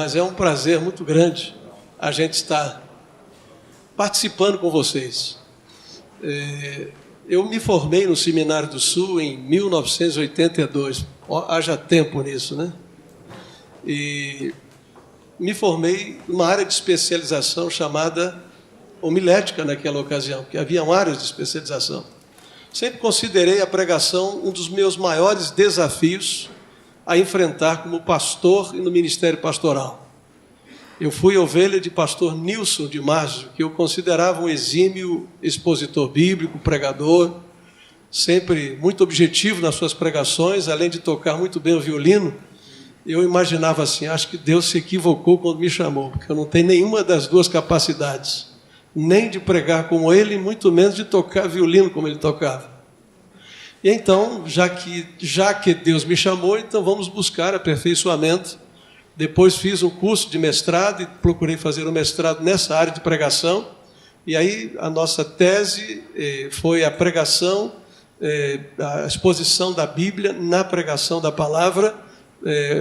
mas é um prazer muito grande a gente estar participando com vocês. Eu me formei no Seminário do Sul em 1982, haja tempo nisso, né? E me formei numa área de especialização chamada homilética naquela ocasião, porque haviam áreas de especialização. Sempre considerei a pregação um dos meus maiores desafios a enfrentar como pastor e no ministério pastoral. Eu fui ovelha de pastor Nilson de Márcio, que eu considerava um exímio expositor bíblico, pregador, sempre muito objetivo nas suas pregações, além de tocar muito bem o violino. Eu imaginava assim, acho que Deus se equivocou quando me chamou, porque eu não tenho nenhuma das duas capacidades, nem de pregar como ele, muito menos de tocar violino como ele tocava. E então, já que Deus me chamou, então vamos buscar aperfeiçoamento. Depois fiz um curso de mestrado e procurei fazer um mestrado nessa área de pregação. E aí a nossa tese foi a pregação, a exposição da Bíblia na pregação da palavra,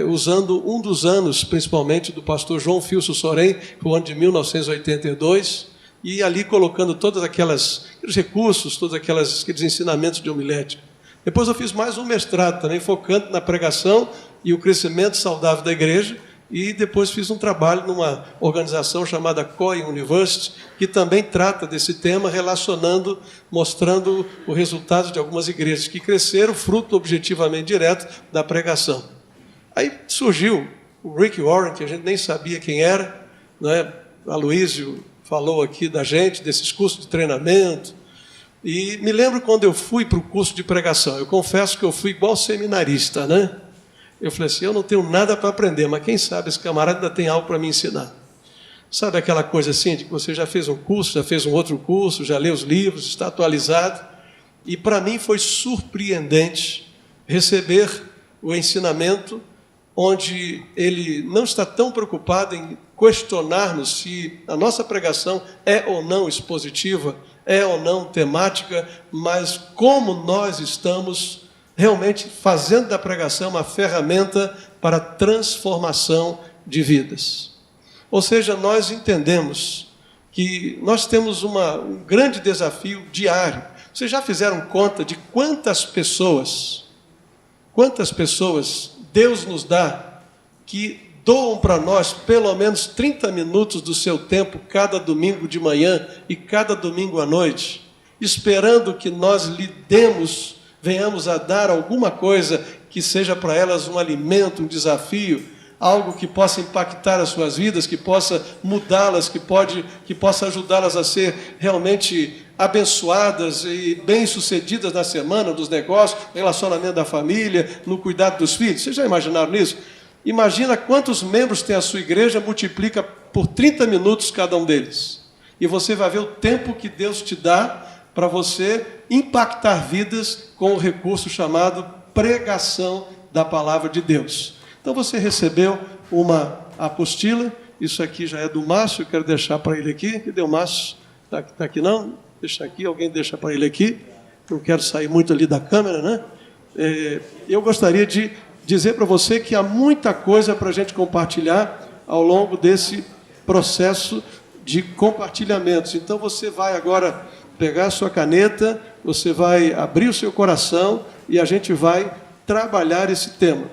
usando um dos anos, principalmente, do pastor João Filso Sorém, o ano de 1982, e ali colocando todos aqueles recursos, todos aqueles ensinamentos de homilética. Depois eu fiz mais um mestrado também, focando na pregação e o crescimento saudável da igreja, e depois fiz um trabalho numa organização chamada COI University, que também trata desse tema, relacionando, mostrando o resultado de algumas igrejas que cresceram, fruto objetivamente direto da pregação. Aí surgiu o Rick Warren, que a gente nem sabia quem era, né? Aloísio falou aqui da gente, desses cursos de treinamento. E me lembro quando eu fui para o curso de pregação, eu confesso que eu fui igual seminarista, né? Eu falei assim, eu não tenho nada para aprender, mas quem sabe esse camarada ainda tem algo para me ensinar. Sabe aquela coisa assim, de que você já fez um curso, já fez um outro curso, já leu os livros, está atualizado. E para mim foi surpreendente receber o ensinamento onde ele não está tão preocupado em questionar-nos se a nossa pregação é ou não expositiva, é ou não temática, mas como nós estamos realmente fazendo da pregação uma ferramenta para a transformação de vidas. Ou seja, nós entendemos que nós temos um grande desafio diário. Vocês já fizeram conta de quantas pessoas Deus nos dá que doam para nós pelo menos 30 minutos do seu tempo cada domingo de manhã e cada domingo à noite, esperando que nós lhe venhamos a dar alguma coisa que seja para elas um alimento, um desafio, algo que possa impactar as suas vidas, que possa mudá-las, que possa ajudá-las a ser realmente abençoadas e bem-sucedidas na semana, dos negócios, no relacionamento da família, no cuidado dos filhos. Vocês já imaginaram nisso? Imagina quantos membros tem a sua igreja, multiplica por 30 minutos cada um deles. E você vai ver o tempo que Deus te dá para você impactar vidas com o recurso chamado pregação da palavra de Deus. Então você recebeu uma apostila, isso aqui já é do Márcio, eu quero deixar para ele aqui. Cadê o Márcio? Está aqui não? Deixa aqui, alguém deixa para ele aqui. Não quero sair muito ali da câmera, né? Eu gostaria de dizer para você que há muita coisa para a gente compartilhar ao longo desse processo de compartilhamentos. Então você vai agora pegar a sua caneta, você vai abrir o seu coração e a gente vai trabalhar esse tema.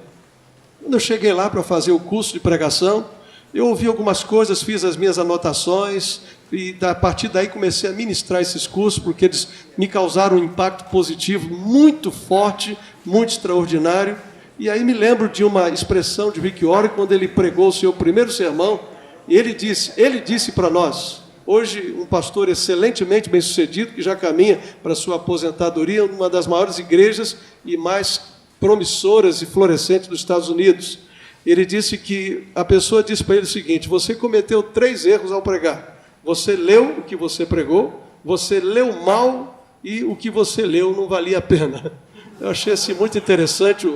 Quando eu cheguei lá para fazer o curso de pregação, eu ouvi algumas coisas, fiz as minhas anotações e a partir daí comecei a ministrar esses cursos porque eles me causaram um impacto positivo muito forte, muito extraordinário. E aí me lembro de uma expressão de Rick Warren quando ele pregou o seu primeiro sermão. E ele disse para nós, hoje um pastor excelentemente bem-sucedido, que já caminha para a sua aposentadoria, uma das maiores igrejas e mais promissoras e florescentes dos Estados Unidos. Ele disse que a pessoa disse para ele o seguinte: você cometeu 3 erros ao pregar. Você leu o que você pregou, você leu mal e o que você leu não valia a pena. Eu achei assim, muito interessante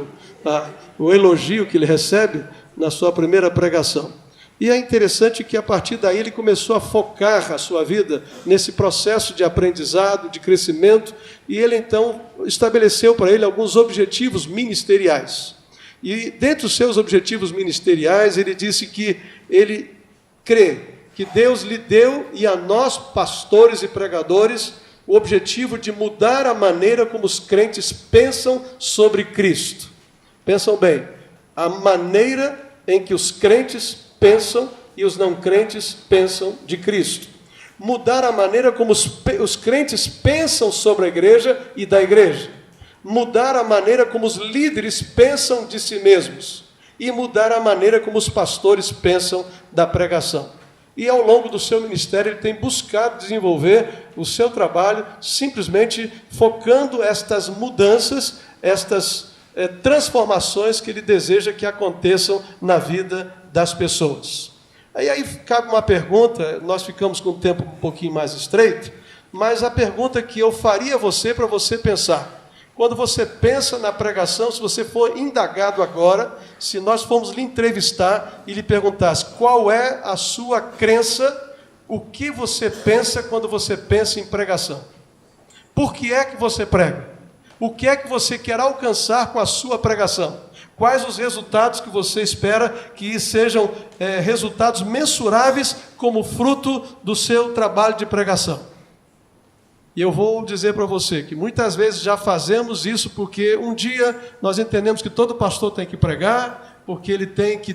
o elogio que ele recebe na sua primeira pregação. E é interessante que, a partir daí, ele começou a focar a sua vida nesse processo de aprendizado, de crescimento, e ele, então, estabeleceu para ele alguns objetivos ministeriais. E, dentre os seus objetivos ministeriais, ele disse que ele crê que Deus lhe deu, e a nós, pastores e pregadores, o objetivo de mudar a maneira como os crentes pensam sobre Cristo. Pensam bem, a maneira em que os crentes pensam e os não crentes pensam de Cristo. Mudar a maneira como os crentes pensam sobre a igreja e da igreja. Mudar a maneira como os líderes pensam de si mesmos. E mudar a maneira como os pastores pensam da pregação. E ao longo do seu ministério ele tem buscado desenvolver o seu trabalho simplesmente focando estas mudanças, estas transformações que ele deseja que aconteçam na vida das pessoas. Aí cabe uma pergunta, nós ficamos com o tempo um pouquinho mais estreito, mas a pergunta que eu faria a você, para você pensar. Quando você pensa na pregação, se você for indagado agora, se nós formos lhe entrevistar e lhe perguntasse qual é a sua crença, o que você pensa quando você pensa em pregação? Por que é que você prega? O que é que você quer alcançar com a sua pregação? Quais os resultados que você espera que sejam resultados mensuráveis como fruto do seu trabalho de pregação? E eu vou dizer para você que muitas vezes já fazemos isso porque um dia nós entendemos que todo pastor tem que pregar, porque ele tem que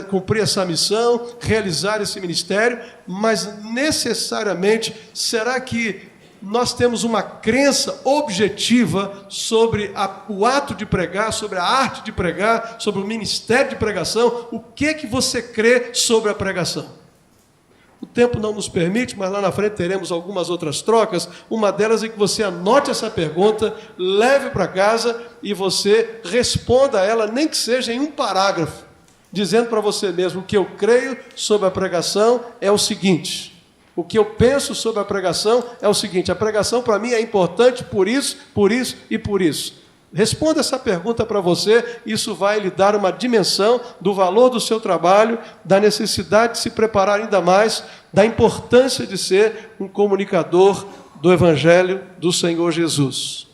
cumprir essa missão, realizar esse ministério, mas necessariamente, será que nós temos uma crença objetiva sobre o ato de pregar, sobre a arte de pregar, sobre o ministério de pregação? O que você crê sobre a pregação? O tempo não nos permite, mas lá na frente teremos algumas outras trocas. Uma delas é que você anote essa pergunta, leve para casa e você responda a ela, nem que seja em um parágrafo, dizendo para você mesmo: o que eu creio sobre a pregação é o seguinte. O que eu penso sobre a pregação é o seguinte: a pregação para mim é importante por isso, por isso e por isso. Responda essa pergunta para você, isso vai lhe dar uma dimensão do valor do seu trabalho, da necessidade de se preparar ainda mais, da importância de ser um comunicador do Evangelho do Senhor Jesus.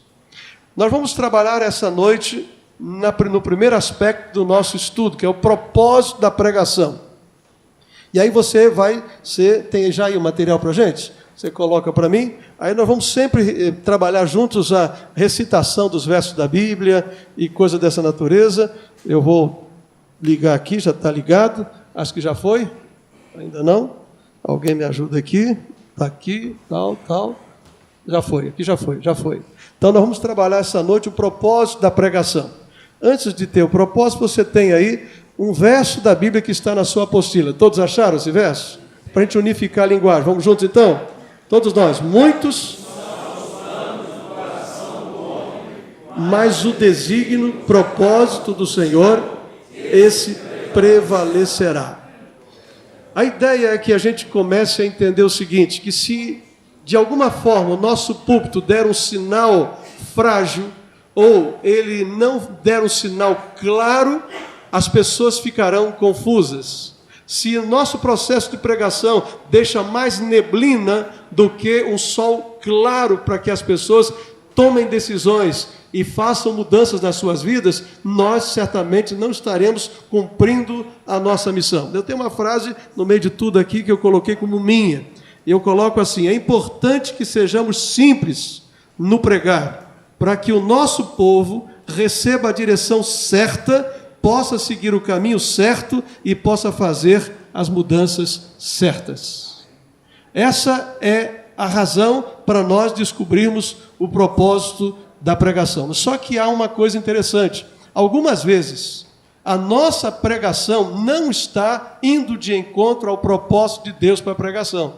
Nós vamos trabalhar essa noite no primeiro aspecto do nosso estudo, que é o propósito da pregação. E aí tem já aí o material para a gente? Você coloca para mim, aí nós vamos sempre trabalhar juntos a recitação dos versos da Bíblia e coisa dessa natureza. Eu vou ligar aqui, já está ligado, acho que já foi, ainda não? Alguém me ajuda aqui, está aqui, tal, já foi, aqui já foi. Então nós vamos trabalhar essa noite o propósito da pregação. Antes de ter o propósito, você tem aí um verso da Bíblia que está na sua apostila. Todos acharam esse verso? Para a gente unificar a linguagem, vamos juntos então? Todos nós, muitos, mas o desígnio, propósito do Senhor, esse prevalecerá. A ideia é que a gente comece a entender o seguinte, que se de alguma forma o nosso púlpito der um sinal frágil, ou ele não der um sinal claro, as pessoas ficarão confusas. Se o nosso processo de pregação deixa mais neblina do que um sol claro para que as pessoas tomem decisões e façam mudanças nas suas vidas, nós certamente não estaremos cumprindo a nossa missão. Eu tenho uma frase no meio de tudo aqui que eu coloquei como minha. Eu coloco assim: é importante que sejamos simples no pregar, para que o nosso povo receba a direção certa, possa seguir o caminho certo e possa fazer as mudanças certas. Essa é a razão para nós descobrirmos o propósito da pregação. Só que há uma coisa interessante. Algumas vezes, a nossa pregação não está indo de encontro ao propósito de Deus para a pregação.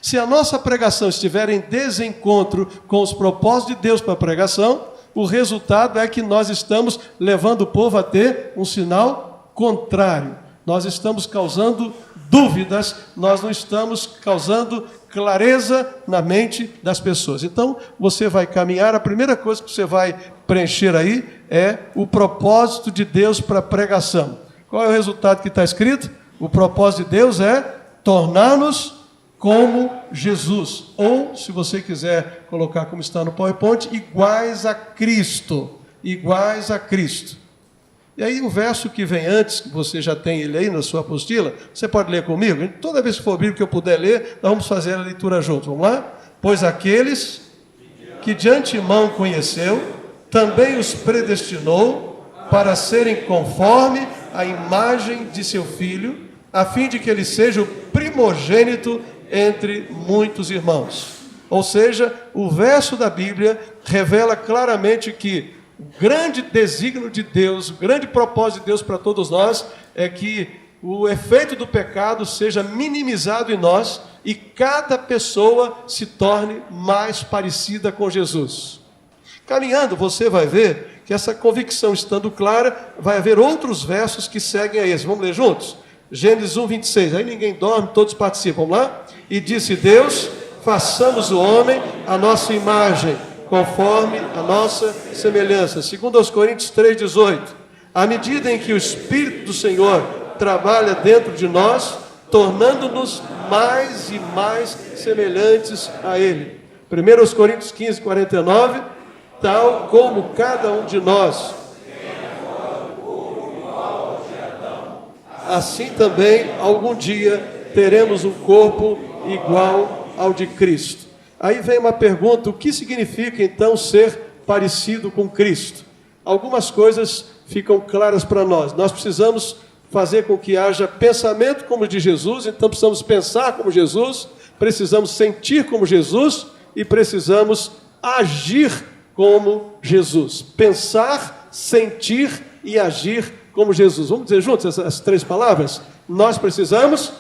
Se a nossa pregação estiver em desencontro com os propósitos de Deus para a pregação, o resultado é que nós estamos levando o povo a ter um sinal contrário. Nós estamos causando dúvidas, nós não estamos causando clareza na mente das pessoas. Então, você vai caminhar, a primeira coisa que você vai preencher aí é o propósito de Deus para a pregação. Qual é o resultado que está escrito? O propósito de Deus é tornar-nos como Jesus, ou, se você quiser colocar como está no PowerPoint, iguais a Cristo, iguais a Cristo. E aí o verso que vem antes, que você já tem ele aí na sua apostila, você pode ler comigo? Toda vez que for Bíblia que eu puder ler, nós vamos fazer a leitura juntos. Vamos lá? Pois aqueles que de antemão conheceu, também os predestinou para serem conforme a imagem de seu Filho, a fim de que ele seja o primogênito entre muitos irmãos. Ou seja, o verso da Bíblia revela claramente que o grande desígnio de Deus, o grande propósito de Deus para todos nós é que o efeito do pecado seja minimizado em nós e cada pessoa se torne mais parecida com Jesus. Caminhando, você vai ver que essa convicção estando clara, vai haver outros versos que seguem a esse. Vamos ler juntos? Gênesis 1, 26. Aí ninguém dorme, todos participam. Vamos lá? E disse Deus, façamos o homem à nossa imagem, conforme a nossa semelhança. Segundo aos Coríntios 3, 18. À medida em que o Espírito do Senhor trabalha dentro de nós, tornando-nos mais e mais semelhantes a Ele. 1 aos Coríntios 15, 49. Tal como cada um de nós, assim também algum dia teremos um corpo igual ao de Cristo. Aí vem uma pergunta: o que significa então ser parecido com Cristo? Algumas coisas ficam claras para nós. Nós precisamos fazer com que haja pensamento como o de Jesus, então precisamos pensar como Jesus, precisamos sentir como Jesus e precisamos agir como Jesus. Pensar, sentir e agir como Jesus. Vamos dizer juntos essas três palavras? Nós precisamos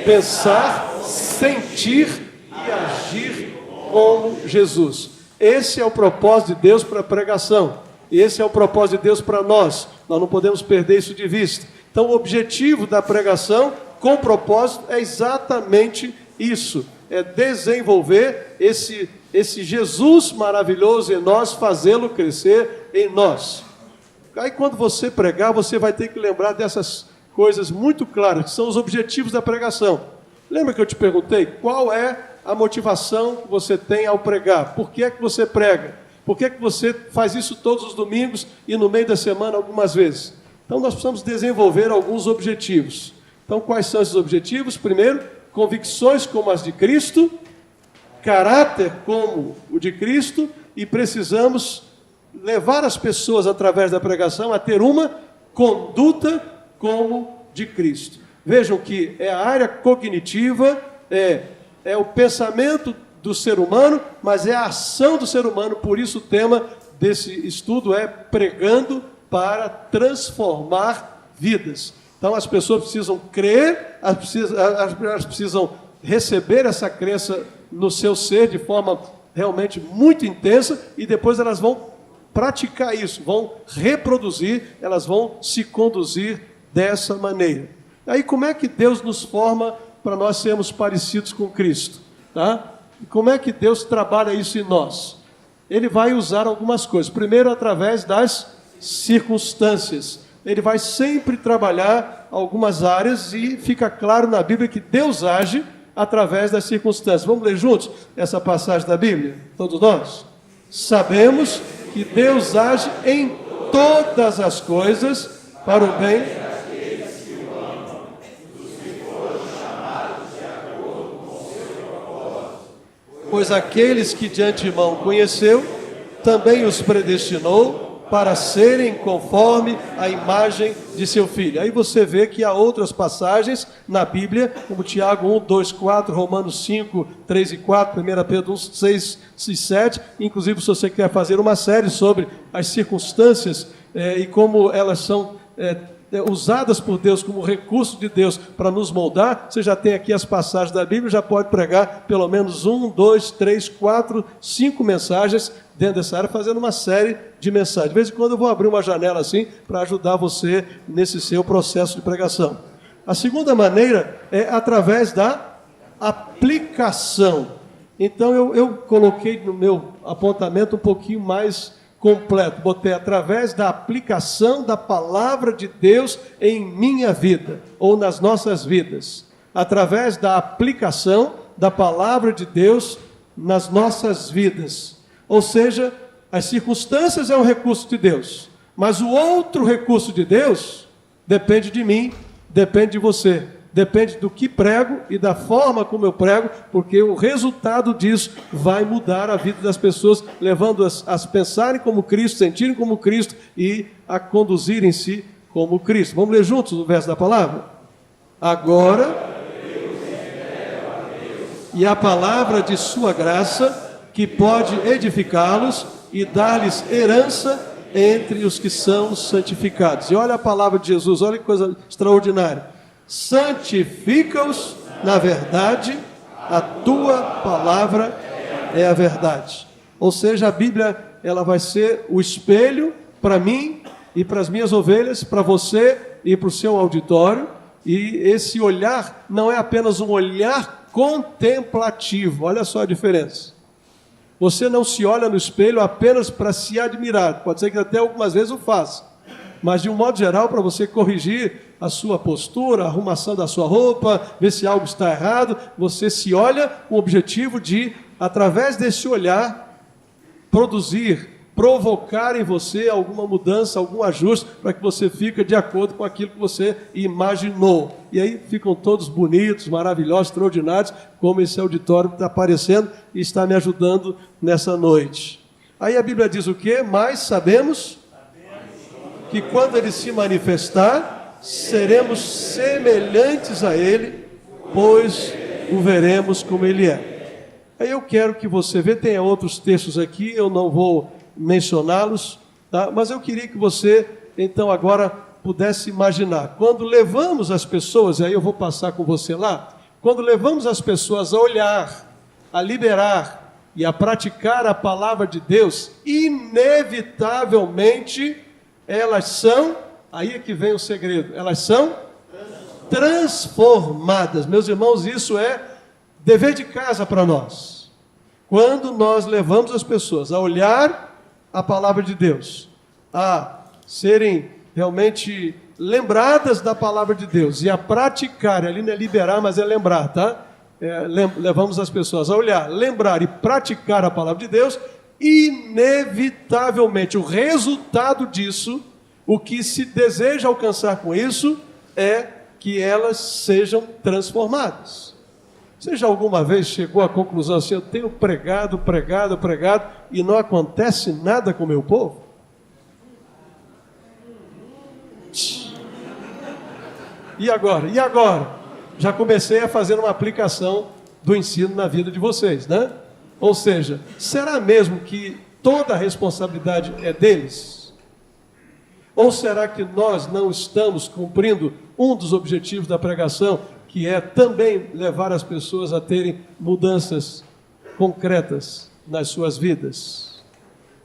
pensar, sentir e agir como Jesus. Esse é o propósito de Deus para a pregação. Esse é o propósito de Deus para nós. Nós não podemos perder isso de vista. Então, o objetivo da pregação com propósito é exatamente isso. É desenvolver esse Jesus maravilhoso em nós, fazê-lo crescer em nós. Aí quando você pregar, você vai ter que lembrar dessas coisas muito claras, que são os objetivos da pregação. Lembra que eu te perguntei qual é a motivação que você tem ao pregar? Por que é que você prega? Por que é que você faz isso todos os domingos e no meio da semana algumas vezes? Então nós precisamos desenvolver alguns objetivos. Então quais são esses objetivos? Primeiro, convicções como as de Cristo, caráter como o de Cristo, e precisamos levar as pessoas através da pregação a ter uma conduta como de Cristo. Vejam que é a área cognitiva, é o pensamento do ser humano, mas é a ação do ser humano. Por isso o tema desse estudo é pregando para transformar vidas. Então as pessoas precisam crer, elas precisam receber essa crença no seu ser de forma realmente muito intensa e depois elas vão praticar isso, vão reproduzir, elas vão se conduzir dessa maneira. Aí como é que Deus nos forma para nós sermos parecidos com Cristo? Tá? Como é que Deus trabalha isso em nós? Ele vai usar algumas coisas. Primeiro, através das circunstâncias. Ele vai sempre trabalhar algumas áreas e fica claro na Bíblia que Deus age através das circunstâncias. Vamos ler juntos essa passagem da Bíblia? Todos nós? Sabemos que Deus age em todas as coisas para o bem daqueles que o amam, dos que foram chamados de acordo com o seu propósito. Pois aqueles que de antemão conheceu, também os predestinou para serem conforme a imagem de seu Filho. Aí você vê que há outras passagens na Bíblia, como Tiago 1, 2, 4, Romanos 5, 3 e 4, 1 Pedro 1, 6 e 7. Inclusive, se você quer fazer uma série sobre as circunstâncias e como elas são usadas por Deus como recurso de Deus para nos moldar, você já tem aqui as passagens da Bíblia, já pode pregar pelo menos 1, 2, 3, 4, 5 mensagens dentro dessa área, fazendo uma série de mensagens. De vez em quando eu vou abrir uma janela assim para ajudar você nesse seu processo de pregação. A segunda maneira é através da aplicação. Então eu coloquei no meu apontamento um pouquinho mais completo. Botei através da aplicação da palavra de Deus em minha vida, ou nas nossas vidas. Através da aplicação da palavra de Deus nas nossas vidas. Ou seja, as circunstâncias é um recurso de Deus, Mas o outro recurso de Deus depende de mim, depende de você. Depende do que prego e da forma como eu prego, porque o resultado disso vai mudar a vida das pessoas, levando-as a pensarem como Cristo, sentirem como Cristo e a conduzirem-se como Cristo. Vamos ler juntos o verso da palavra? Agora, e a palavra de sua graça, que pode edificá-los e dar-lhes herança entre os que são santificados. E olha a palavra de Jesus, olha que coisa extraordinária. Santifica-os na verdade, a tua palavra é a verdade. Ou seja, a Bíblia ela vai ser o espelho para mim e para as minhas ovelhas, para você e para o seu auditório. E esse olhar não é apenas um olhar contemplativo. Olha só a diferença. Você não se olha no espelho apenas para se admirar. Pode ser que até algumas vezes o faça. Mas, de um modo geral, para você corrigir a sua postura, a arrumação da sua roupa, ver se algo está errado, você se olha com o objetivo de, através desse olhar, provocar em você alguma mudança, algum ajuste, para que você fique de acordo com aquilo que você imaginou. E aí ficam todos bonitos, maravilhosos, extraordinários, como esse auditório que está aparecendo e está me ajudando nessa noite. Aí a Bíblia diz o quê? Mas sabemos que quando Ele se manifestar, seremos semelhantes a Ele, pois o veremos como Ele é. Aí eu quero que você veja, tem outros textos aqui, eu não vou mencioná-los, tá? Mas eu queria que você, então, agora pudesse imaginar, quando levamos as pessoas, e aí eu vou passar com você lá, quando levamos as pessoas a olhar, a liberar e a praticar a palavra de Deus, inevitavelmente elas são, aí é que vem o segredo, elas são transformadas. Meus irmãos, isso é dever de casa para nós. Quando nós levamos as pessoas a olhar a palavra de Deus, a serem realmente lembradas da palavra de Deus e a praticar, ali não é liberar, mas é lembrar, tá? Levamos as pessoas a olhar, lembrar e praticar a palavra de Deus, inevitavelmente o resultado disso, o que se deseja alcançar com isso, é que elas sejam transformadas. Você já alguma vez chegou à conclusão assim, eu tenho pregado, e não acontece nada com o meu povo? E agora? Já comecei a fazer uma aplicação do ensino na vida de vocês, né? Ou seja, será mesmo que toda a responsabilidade é deles? Ou será que nós não estamos cumprindo um dos objetivos da pregação, que é também levar as pessoas a terem mudanças concretas nas suas vidas?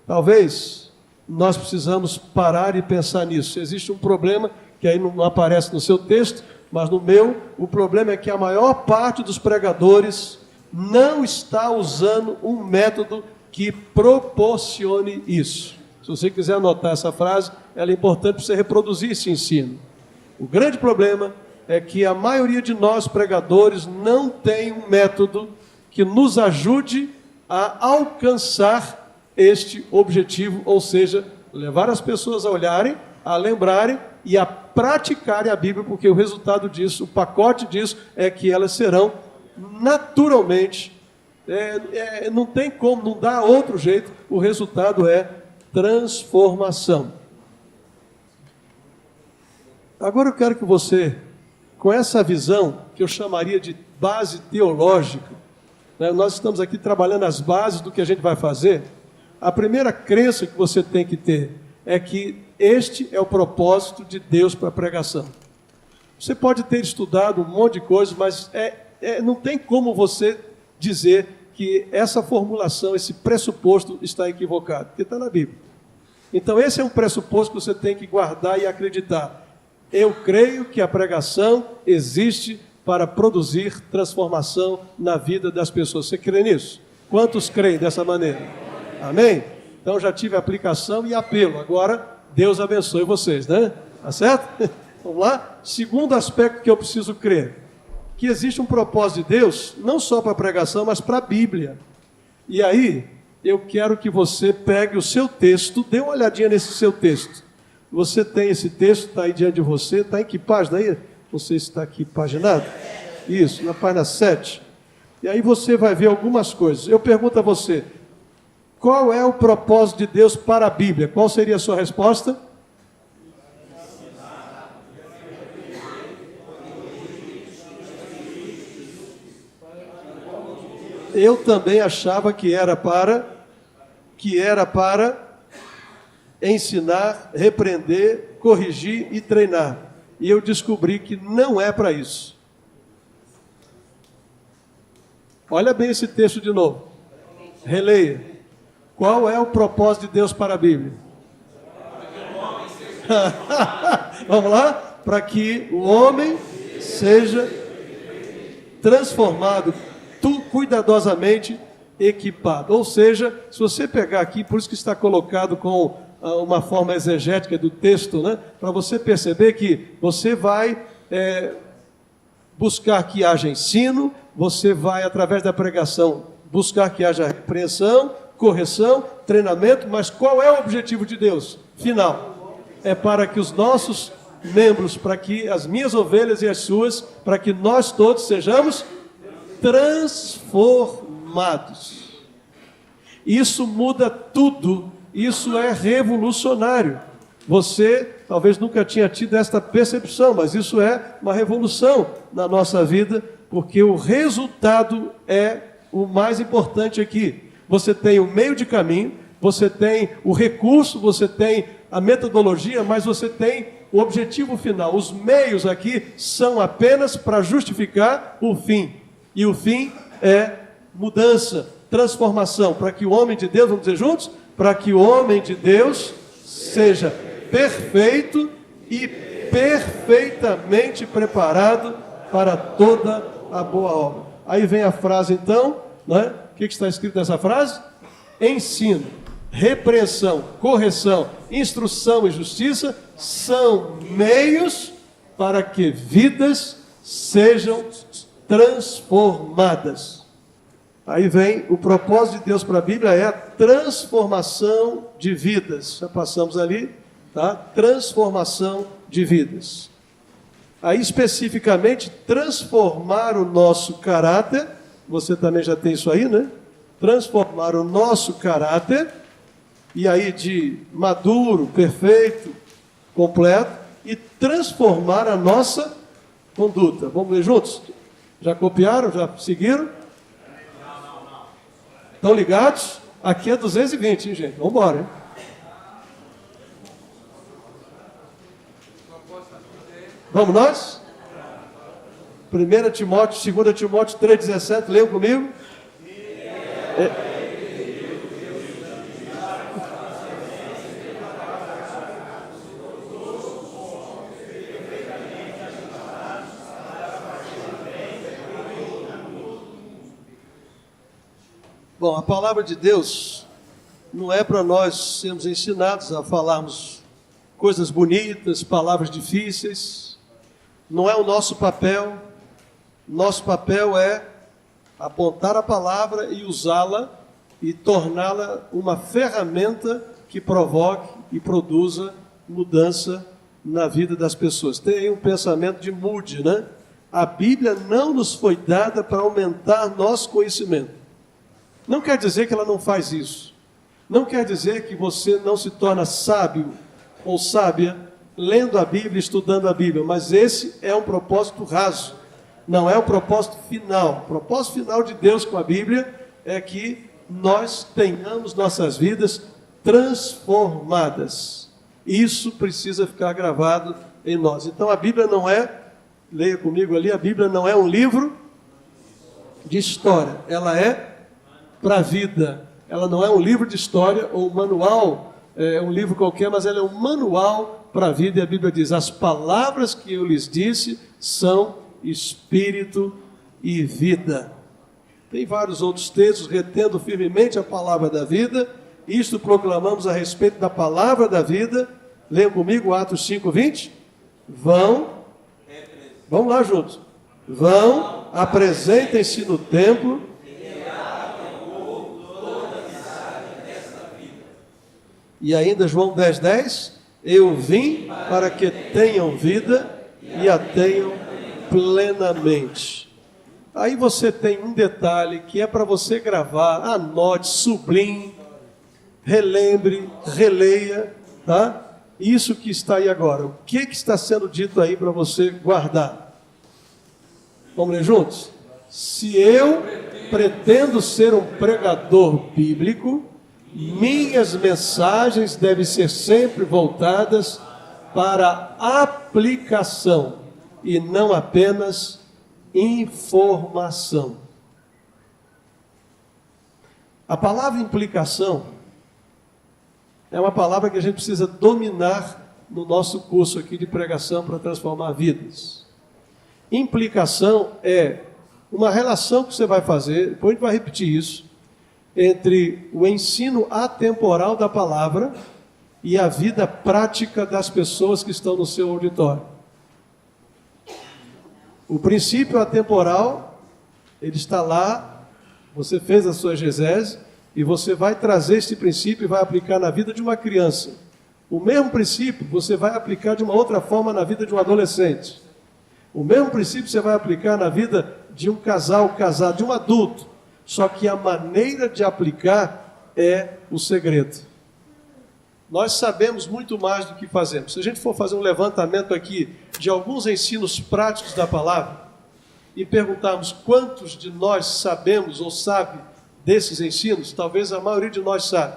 Talvez nós precisamos parar e pensar nisso. Existe um problema que aí não aparece no seu texto, mas no meu, o problema é que a maior parte dos pregadores não está usando um método que proporcione isso. Se você quiser anotar essa frase, ela é importante para você reproduzir esse ensino. O grande problema é que a maioria de nós pregadores não tem um método que nos ajude a alcançar este objetivo, ou seja, levar as pessoas a olharem, a lembrarem e a praticarem a Bíblia, porque o resultado disso, o pacote disso, é que elas serão naturalmente, não tem como, não dá outro jeito, o resultado é transformação. Agora eu quero que você, com essa visão, que eu chamaria de base teológica, né, nós estamos aqui trabalhando as bases do que a gente vai fazer. A primeira crença que você tem que ter é que este é o propósito de Deus para a pregação. Você pode ter estudado um monte de coisas, mas não tem como você dizer que essa formulação, esse pressuposto está equivocado, porque está na Bíblia. Então esse é um pressuposto que você tem que guardar e acreditar. Eu creio que a pregação existe para produzir transformação na vida das pessoas. Você crê nisso? Quantos creem dessa maneira? Amém? Então já tive aplicação e apelo. Agora Deus abençoe vocês, né? Tá certo? Vamos lá? Segundo aspecto que eu preciso crer, que existe um propósito de Deus, não só para a pregação, mas para a Bíblia. E aí, eu quero que você pegue o seu texto, dê uma olhadinha nesse seu texto, Você tem esse texto, está aí diante de você, está em que página aí? Não sei se está aqui paginado. Isso, na página 7. E aí você vai ver algumas coisas. Eu pergunto a você, qual é o propósito de Deus para a Bíblia? Qual seria a sua resposta? Eu também achava que era para ensinar, repreender, corrigir e treinar. E eu descobri que não é para isso. Olha bem esse texto de novo. Releia. Qual é o propósito de Deus para a Bíblia? Vamos lá? Para que o homem seja transformado, cuidadosamente equipado. Ou seja, se você pegar aqui, por isso que está colocado com uma forma exegética do texto, né? Para você perceber que você vai buscar que haja ensino, você vai, através da pregação, buscar que haja repreensão, correção, treinamento, mas qual é o objetivo de Deus? Final. É para que os nossos membros, para que as minhas ovelhas e as suas, para que nós todos sejamos transformados. Isso muda tudo, isso é revolucionário. Você talvez nunca tinha tido esta percepção, mas isso é uma revolução na nossa vida, porque o resultado é o mais importante aqui. Você tem o meio de caminho, você tem o recurso, você tem a metodologia, mas você tem o objetivo final. Os meios aqui são apenas para justificar o fim. E o fim é mudança, transformação, para que o homem de Deus, vamos dizer juntos? Para que o homem de Deus seja perfeito e perfeitamente preparado para toda a boa obra. Aí vem a frase então, né? O que está escrito nessa frase? Ensino, repreensão, correção, instrução e justiça são meios para que vidas sejam transformadas. Aí vem o propósito de Deus para a Bíblia, é a transformação de vidas. Já passamos ali, tá? Transformação de vidas. Aí especificamente, transformar o nosso caráter. Você também já tem isso aí, né? Transformar o nosso caráter, e aí de maduro, perfeito, completo, e transformar a nossa conduta. Vamos ler juntos? Já copiaram? Já seguiram? Não. Estão ligados? Aqui é 220, hein, gente? Vamos embora, hein? Vamos nós? 1 Timóteo, 2 Timóteo 3,17, leiam comigo. Bom, a palavra de Deus não é para nós sermos ensinados a falarmos coisas bonitas, palavras difíceis. Não é o nosso papel. Nosso papel é apontar a palavra e usá-la e torná-la uma ferramenta que provoque e produza mudança na vida das pessoas. Tem aí um pensamento de Moody, né? A Bíblia não nos foi dada para aumentar nosso conhecimento. Não quer dizer que ela não faz isso. Não quer dizer que você não se torna sábio ou sábia lendo a Bíblia, estudando a Bíblia, mas esse é um propósito raso, não é o propósito final. O propósito final de Deus com a Bíblia é que nós tenhamos nossas vidas transformadas. Isso precisa ficar gravado em nós. Então a Bíblia não é, leia comigo ali, a Bíblia não é um livro de história, ela é para a vida. Ela não é um livro de história ou um manual, um livro qualquer, mas ela é um manual para a vida. E a Bíblia diz: as palavras que eu lhes disse são espírito e vida. Tem vários outros textos, retendo firmemente a palavra da vida. Isto proclamamos a respeito da palavra da vida. Leiam comigo Atos 5:20. Vamos lá juntos. Vão, apresentem-se no templo. E ainda João 10:10, Eu vim para que tenham vida e a tenham plenamente. Aí você tem um detalhe que é para você gravar, anote, sublinhe, relembre, releia, tá? Isso que está aí agora. O que está sendo dito aí para você guardar? Vamos ler juntos? Se eu pretendo ser um pregador bíblico, minhas mensagens devem ser sempre voltadas para aplicação e não apenas informação. A palavra implicação é uma palavra que a gente precisa dominar no nosso curso aqui de pregação para transformar vidas. Implicação é uma relação que você vai fazer, depois a gente vai repetir isso, entre o ensino atemporal da palavra e a vida prática das pessoas que estão no seu auditório. O princípio atemporal, ele está lá, você fez a sua exegese, e você vai trazer esse princípio e vai aplicar na vida de uma criança. O mesmo princípio você vai aplicar de uma outra forma na vida de um adolescente. O mesmo princípio você vai aplicar na vida de um casal casado, de um adulto. Só que a maneira de aplicar é o segredo. Nós sabemos muito mais do que fazemos. Se a gente for fazer um levantamento aqui de alguns ensinos práticos da palavra e perguntarmos quantos de nós sabemos ou sabe desses ensinos, talvez a maioria de nós sabe,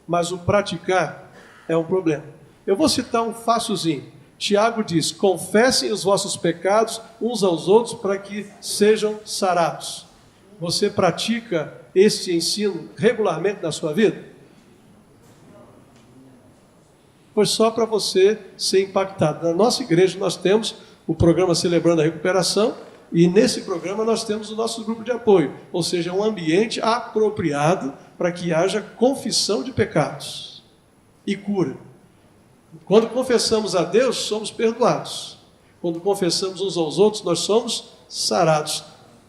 mas o praticar é um problema. Eu vou citar um facilzinho. Tiago diz: confessem os vossos pecados uns aos outros para que sejam sarados. Você pratica esse ensino regularmente na sua vida? Foi só para você ser impactado. Na nossa igreja nós temos o programa Celebrando a Recuperação, e nesse programa nós temos o nosso grupo de apoio, ou seja, um ambiente apropriado para que haja confissão de pecados e cura. Quando confessamos a Deus, somos perdoados. Quando confessamos uns aos outros, nós somos sarados.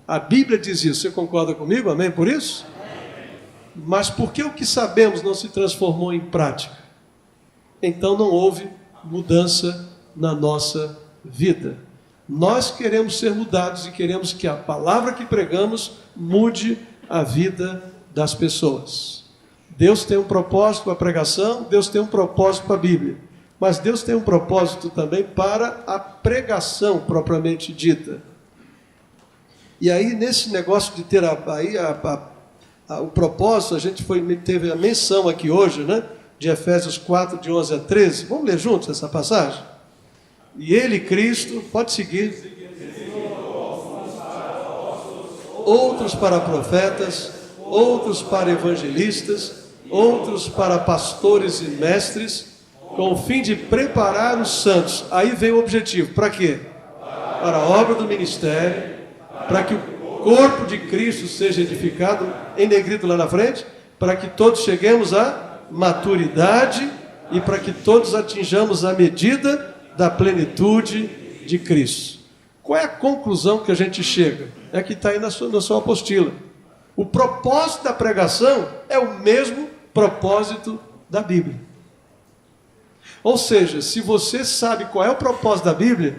A Bíblia diz isso. Você concorda comigo? Amém por isso? Mas por que o que sabemos não se transformou em prática? Então não houve mudança na nossa vida. Nós queremos ser mudados e queremos que a palavra que pregamos mude a vida das pessoas. Deus tem um propósito para a pregação, Deus tem um propósito para a Bíblia. Mas Deus tem um propósito também para a pregação propriamente dita. E aí, nesse negócio de ter o propósito, a gente teve a menção aqui hoje, né? De Efésios 4, de 11 a 13. Vamos ler juntos essa passagem? E ele, Cristo, pode seguir. Outros para profetas, outros para evangelistas, outros para pastores e mestres, com o fim de preparar os santos. Aí vem o objetivo. Para quê? Para a obra do ministério, para que o corpo de Cristo seja edificado, em negrito lá na frente, para que todos cheguemos à maturidade e para que todos atinjamos a medida da plenitude de Cristo. Qual é a conclusão que a gente chega? É que está aí na sua apostila. O propósito da pregação é o mesmo propósito da Bíblia. Ou seja, se você sabe qual é o propósito da Bíblia,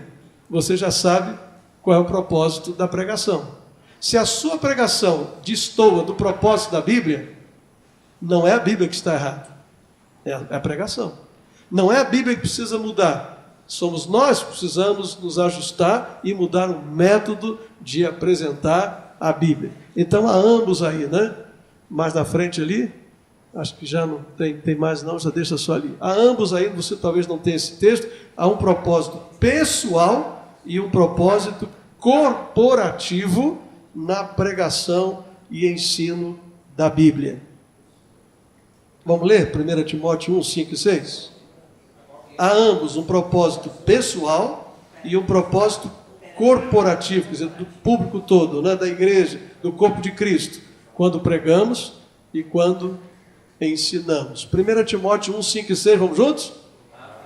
você já sabe qual é o propósito da pregação. Se a sua pregação destoa do propósito da Bíblia, não é a Bíblia que está errada, é a pregação. Não é a Bíblia que precisa mudar, somos nós que precisamos nos ajustar e mudar o método de apresentar a Bíblia. Então há ambos aí, né? Mais na frente ali, acho que já não tem mais não, já deixa só ali. Há ambos aí, você talvez não tenha esse texto, há um propósito pessoal e um propósito corporativo na pregação e ensino da Bíblia. Vamos ler 1 Timóteo 1, 5 e 6? Há ambos um propósito pessoal e um propósito corporativo, quer dizer, do público todo, né, da igreja, do corpo de Cristo, quando pregamos e quando ensinamos. 1 Timóteo 1, 5 e 6, vamos juntos?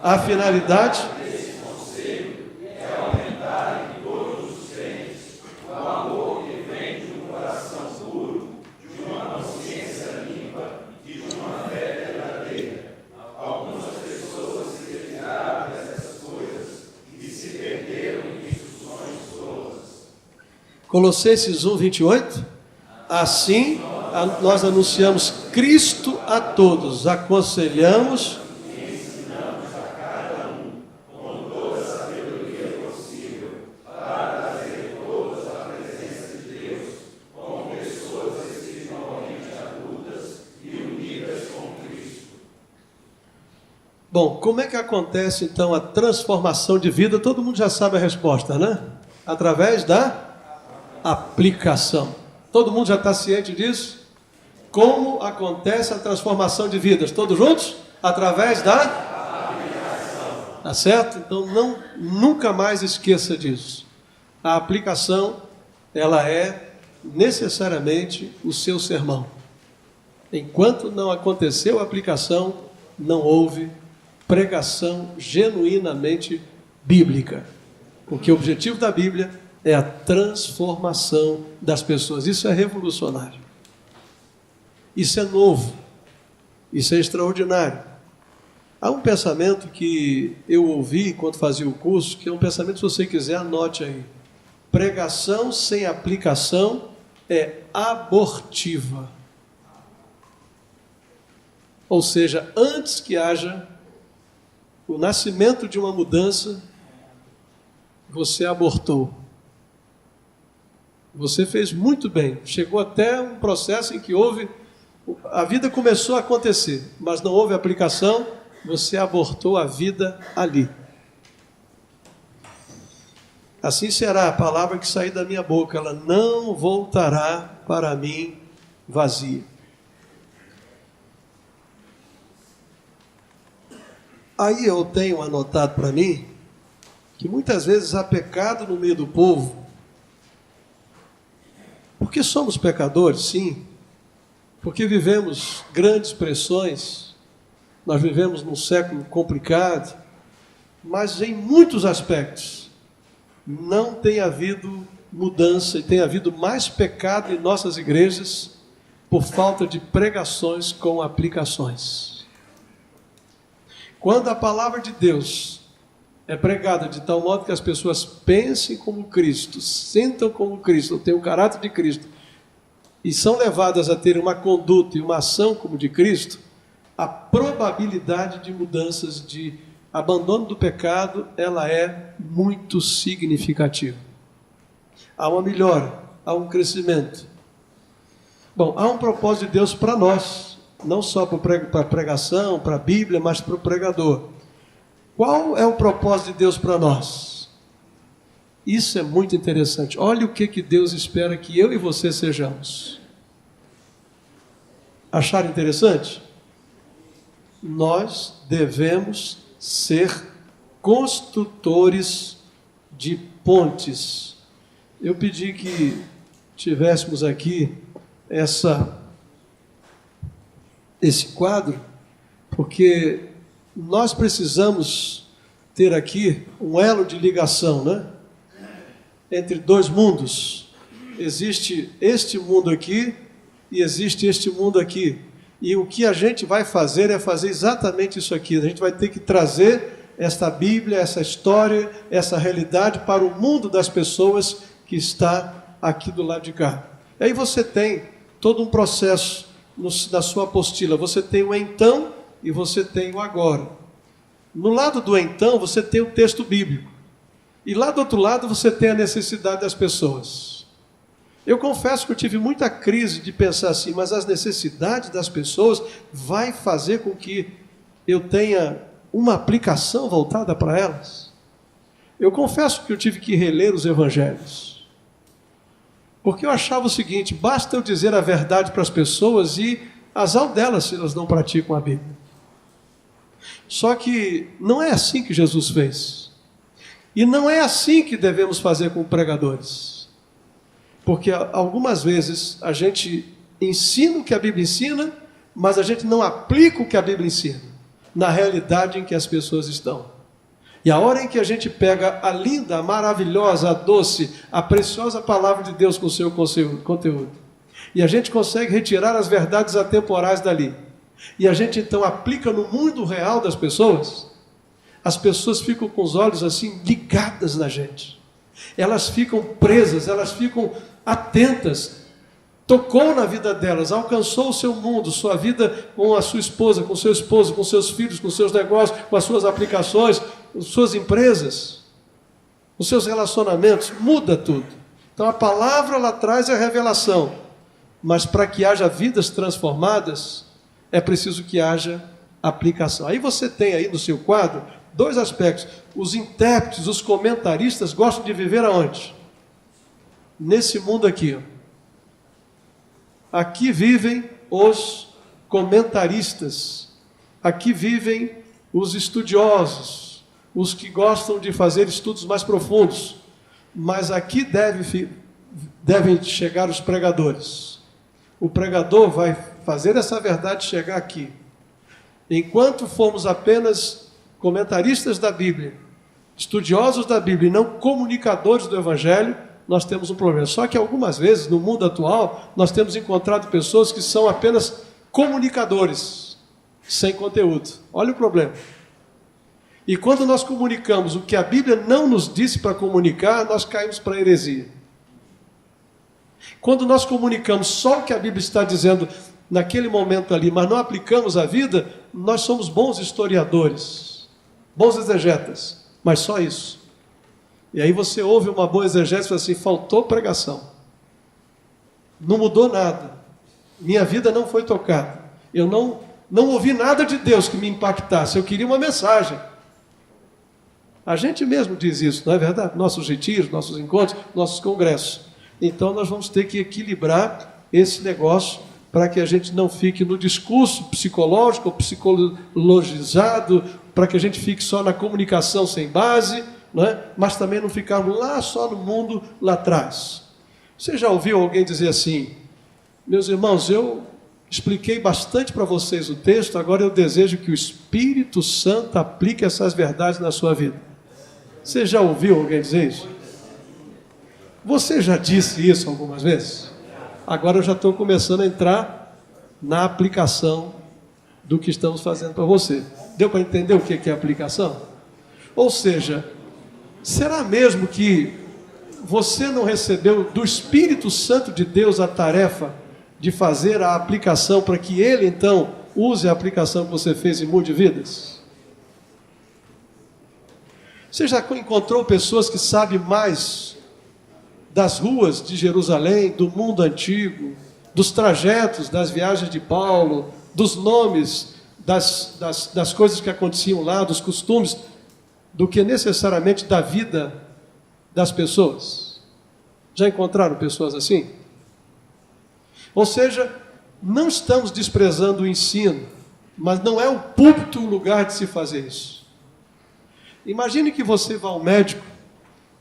A finalidade desse conselho é aumentar em todos os crentes o amor que vem de um coração puro, de uma consciência limpa e de uma fé verdadeira. Algumas pessoas se Colossenses 1, 28. Assim, nós anunciamos Cristo a todos, aconselhamos, ensinamos a cada um com toda a sabedoria possível, para trazer todos à presença de Deus, como pessoas espiritualmente adultas e unidas com Cristo. Bom, como é que acontece então a transformação de vida? Todo mundo já sabe a resposta, né? Através da aplicação. Todo mundo já está ciente disso? Como acontece a transformação de vidas? Todos juntos? Através da aplicação. Tá certo? Então nunca mais esqueça disso. A aplicação, ela é necessariamente o seu sermão. Enquanto não aconteceu a aplicação, não houve pregação genuinamente bíblica. Porque o objetivo da Bíblia é a transformação das pessoas. Isso é revolucionário. Isso é novo. Isso é extraordinário. Há um pensamento que eu ouvi quando fazia o curso, que é um pensamento, se você quiser, anote aí. Pregação sem aplicação é abortiva. Ou seja, antes que haja o nascimento de uma mudança, você abortou. Você fez muito bem. Chegou até um processo em que a vida começou a acontecer, mas não houve aplicação, você abortou a vida ali. Assim será a palavra que sair da minha boca, ela não voltará para mim vazia. Aí eu tenho anotado para mim que muitas vezes há pecado no meio do povo. Porque somos pecadores, sim. Porque vivemos grandes pressões. Nós vivemos num século complicado. Mas em muitos aspectos não tem havido mudança e tem havido mais pecado em nossas igrejas por falta de pregações com aplicações. Quando a palavra de Deus é pregada de tal modo que as pessoas pensem como Cristo, sentam como Cristo, têm o caráter de Cristo, e são levadas a ter uma conduta e uma ação como de Cristo, a probabilidade de mudanças, de abandono do pecado, ela é muito significativa. Há uma melhora, há um crescimento. Bom, há um propósito de Deus para nós, não só para a pregação, para a Bíblia, mas para o pregador. Qual é o propósito de Deus para nós? Isso é muito interessante. Olha o que Deus espera que eu e você sejamos. Acharam interessante? Nós devemos ser construtores de pontes. Eu pedi que tivéssemos aqui esse quadro, porque nós precisamos ter aqui um elo de ligação, né? Entre dois mundos. Existe este mundo aqui e existe este mundo aqui. E o que a gente vai fazer é fazer exatamente isso aqui. A gente vai ter que trazer esta Bíblia, essa história, essa realidade para o mundo das pessoas que está aqui do lado de cá. E aí você tem todo um processo na sua apostila. Você tem o então e você tem o agora. No lado do então, você tem o texto bíblico. E lá do outro lado, você tem a necessidade das pessoas. Eu confesso que eu tive muita crise de pensar assim, mas as necessidades das pessoas vai fazer com que eu tenha uma aplicação voltada para elas. Eu confesso que eu tive que reler os evangelhos. Porque eu achava o seguinte, basta eu dizer a verdade para as pessoas e azar delas se elas não praticam a Bíblia. Só que não é assim que Jesus fez. E não é assim que devemos fazer com pregadores. Porque algumas vezes a gente ensina o que a Bíblia ensina, mas a gente não aplica o que a Bíblia ensina na realidade em que as pessoas estão. E a hora em que a gente pega a linda, a maravilhosa, a doce, a preciosa palavra de Deus com o seu conteúdo, e a gente consegue retirar as verdades atemporais dali, e a gente então aplica no mundo real das pessoas, as pessoas ficam com os olhos assim ligadas na gente. Elas ficam presas, elas ficam atentas, tocou na vida delas, alcançou o seu mundo, sua vida com a sua esposa, com seu esposo, com seus filhos, com seus negócios, com as suas aplicações, com suas empresas, os seus relacionamentos, muda tudo. Então a palavra lá traz a revelação, mas para que haja vidas transformadas, é preciso que haja aplicação. Aí você tem aí no seu quadro dois aspectos. Os intérpretes, os comentaristas gostam de viver aonde? Nesse mundo aqui. Aqui vivem os comentaristas. Aqui vivem os estudiosos, os que gostam de fazer estudos mais profundos. Mas aqui devem chegar os pregadores. O pregador vai fazer essa verdade chegar aqui. Enquanto formos apenas comentaristas da Bíblia, estudiosos da Bíblia e não comunicadores do Evangelho, nós temos um problema. Só que algumas vezes, no mundo atual, nós temos encontrado pessoas que são apenas comunicadores, sem conteúdo. Olha o problema. E quando nós comunicamos o que a Bíblia não nos disse para comunicar, nós caímos para a heresia. Quando nós comunicamos só o que a Bíblia está dizendo naquele momento ali, mas não aplicamos à vida, nós somos bons historiadores, bons exegetas, mas só isso. E aí você ouve uma boa exegese e fala assim, faltou pregação. Não mudou nada. Minha vida não foi tocada. Eu não ouvi nada de Deus que me impactasse. Eu queria uma mensagem. A gente mesmo diz isso, não é verdade? Nossos retiros, nossos encontros, nossos congressos. Então nós vamos ter que equilibrar esse negócio para que a gente não fique no discurso psicológico, psicologizado, para que a gente fique só na comunicação sem base, não é? Mas também não ficarmos lá só no mundo lá atrás. Você já ouviu alguém dizer assim, meus irmãos, eu expliquei bastante para vocês o texto, agora eu desejo que o Espírito Santo aplique essas verdades na sua vida. Você já ouviu alguém dizer isso? Você já disse isso algumas vezes? Agora eu já estou começando a entrar na aplicação do que estamos fazendo para você. Deu para entender o que é aplicação? Ou seja, será mesmo que você não recebeu do Espírito Santo de Deus a tarefa de fazer a aplicação para que Ele, então, use a aplicação que você fez e mude vidas? Você já encontrou pessoas que sabem mais das ruas de Jerusalém, do mundo antigo, dos trajetos, das viagens de Paulo, dos nomes, das coisas que aconteciam lá, dos costumes, do que necessariamente da vida das pessoas? Já encontraram pessoas assim? Ou seja, não estamos desprezando o ensino, mas não é o púlpito o lugar de se fazer isso. Imagine que você vá ao médico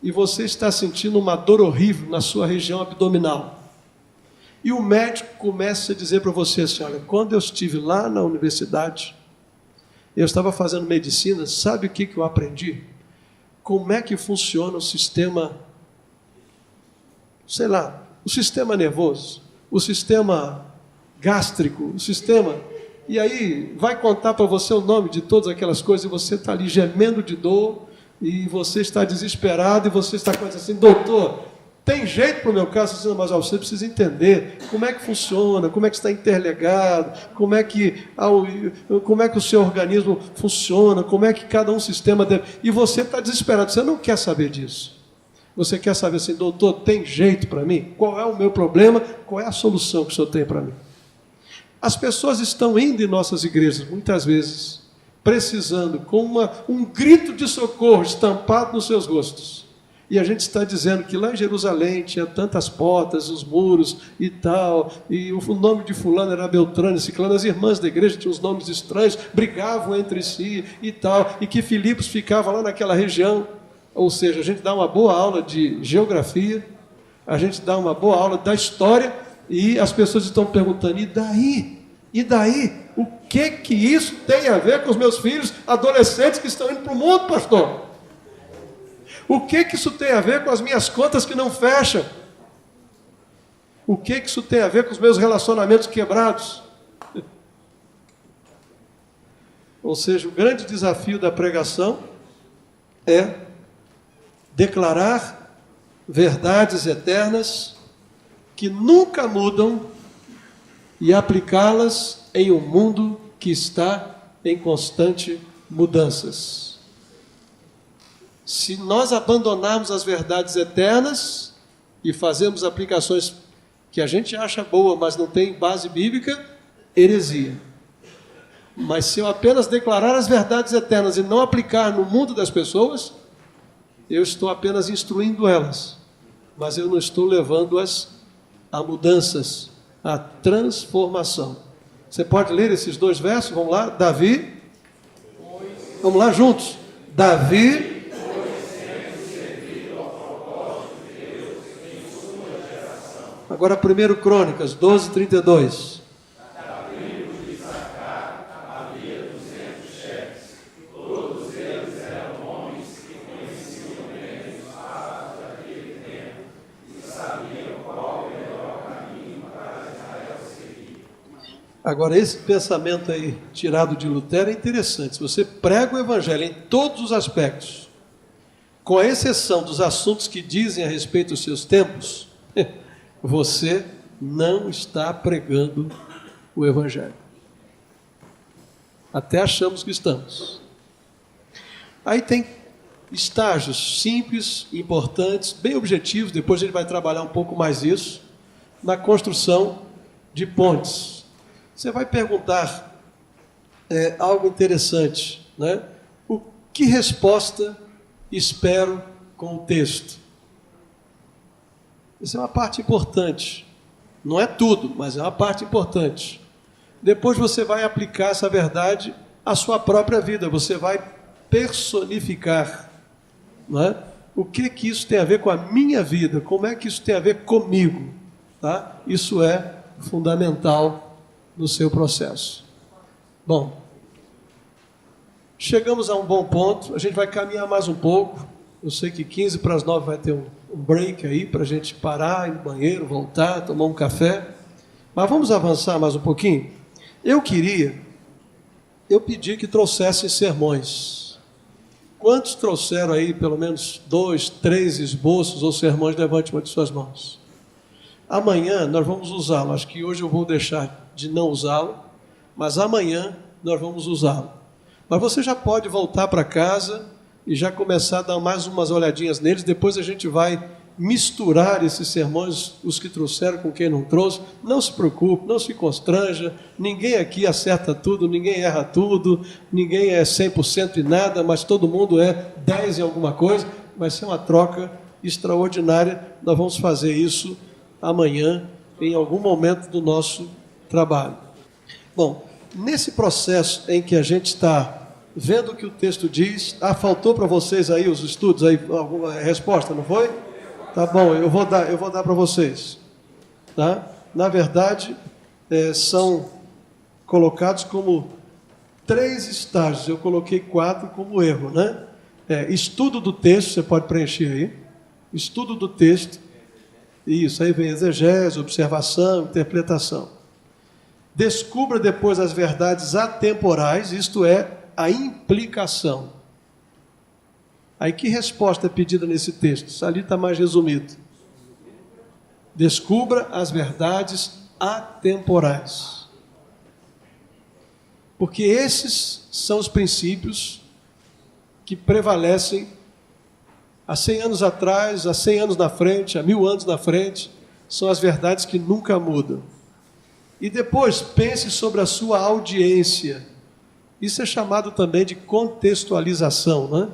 e você está sentindo uma dor horrível na sua região abdominal. E o médico começa a dizer para você assim, olha, quando eu estive lá na universidade, eu estava fazendo medicina, sabe o que eu aprendi? Como é que funciona o sistema, sei lá, o sistema nervoso, o sistema gástrico, o sistema... E aí vai contar para você o nome de todas aquelas coisas e você está ali gemendo de dor e você está desesperado e você está com assim, doutor, tem jeito para o meu caso? Assim, mas você precisa entender como é que funciona, como é que está interligado, como é que o seu organismo funciona, como é que cada um sistema deve... E você está desesperado, você não quer saber disso. Você quer saber assim, doutor, tem jeito para mim? Qual é o meu problema? Qual é a solução que o senhor tem para mim? As pessoas estão indo em nossas igrejas, muitas vezes, precisando, com um grito de socorro estampado nos seus rostos. E a gente está dizendo que lá em Jerusalém tinha tantas portas, os muros e tal, e o nome de fulano era Beltrano, Ciclano, as irmãs da igreja tinham os nomes estranhos, brigavam entre si e tal, e que Filipos ficava lá naquela região. Ou seja, a gente dá uma boa aula de geografia, a gente dá uma boa aula da história, e as pessoas estão perguntando, e daí? E daí? O que isso tem a ver com os meus filhos adolescentes que estão indo para o mundo, pastor? O que isso tem a ver com as minhas contas que não fecham? O que isso tem a ver com os meus relacionamentos quebrados? Ou seja, o grande desafio da pregação é declarar verdades eternas que nunca mudam e aplicá-las em um mundo que está em constante mudanças. Se nós abandonarmos as verdades eternas e fazermos aplicações que a gente acha boa, mas não tem base bíblica, heresia. Mas se eu apenas declarar as verdades eternas e não aplicar no mundo das pessoas, eu estou apenas instruindo elas, mas eu não estou levando-as a mudanças, a transformação. Você pode ler esses 2 versos? Vamos lá, Davi. Vamos lá juntos. Davi. Agora 1 Crônicas 12:32. Agora, esse pensamento aí, tirado de Lutero, é interessante. Se você prega o Evangelho em todos os aspectos, com a exceção dos assuntos que dizem a respeito dos seus tempos, você não está pregando o Evangelho. Até achamos que estamos. Aí tem estágios simples, importantes, bem objetivos, depois a gente vai trabalhar um pouco mais isso, na construção de pontes. Você vai perguntar algo interessante, né? Que resposta espero com o texto? Isso é uma parte importante. Não é tudo, mas é uma parte importante. Depois você vai aplicar essa verdade à sua própria vida. Você vai personificar, não é? O que isso tem a ver com a minha vida? Como é que isso tem a ver comigo? Tá? Isso é fundamental no seu processo. Bom, chegamos a um bom ponto. A gente vai caminhar mais um pouco. Eu sei que 8:45 vai ter um break aí para a gente parar, ir no banheiro, voltar, tomar um café. Mas vamos avançar mais um pouquinho? Eu pedi que trouxessem sermões. Quantos trouxeram aí pelo menos 2, 3 esboços ou sermões? Levante uma de suas mãos. Amanhã nós vamos usá-lo. Acho que hoje eu vou deixar de não usá-lo, mas amanhã nós vamos usá-lo. Mas você já pode voltar para casa e já começar a dar mais umas olhadinhas neles. Depois a gente vai misturar esses sermões, os que trouxeram com quem não trouxe. Não se preocupe, não se constranja. Ninguém aqui acerta tudo, ninguém erra tudo, ninguém é 100% em nada, mas todo mundo é 10 em alguma coisa. Vai ser uma troca extraordinária. Nós vamos fazer isso amanhã, em algum momento do nosso trabalho. Bom, nesse processo em que a gente está vendo o que o texto diz, faltou para vocês aí os estudos, aí, alguma resposta, não foi? Tá bom, eu vou dar para vocês. Tá? Na verdade, são colocados como 3 estágios, eu coloquei 4 como erro, né? Estudo do texto, você pode preencher aí, estudo do texto. Isso, aí vem exegese, observação, interpretação. Descubra depois as verdades atemporais, isto é, a implicação. Aí que resposta é pedida nesse texto? Isso ali está mais resumido. Descubra as verdades atemporais. Porque esses são os princípios que prevalecem há 100 anos atrás, há 100 anos na frente, há 1000 anos na frente, são as verdades que nunca mudam. E depois, pense sobre a sua audiência. Isso é chamado também de contextualização, né?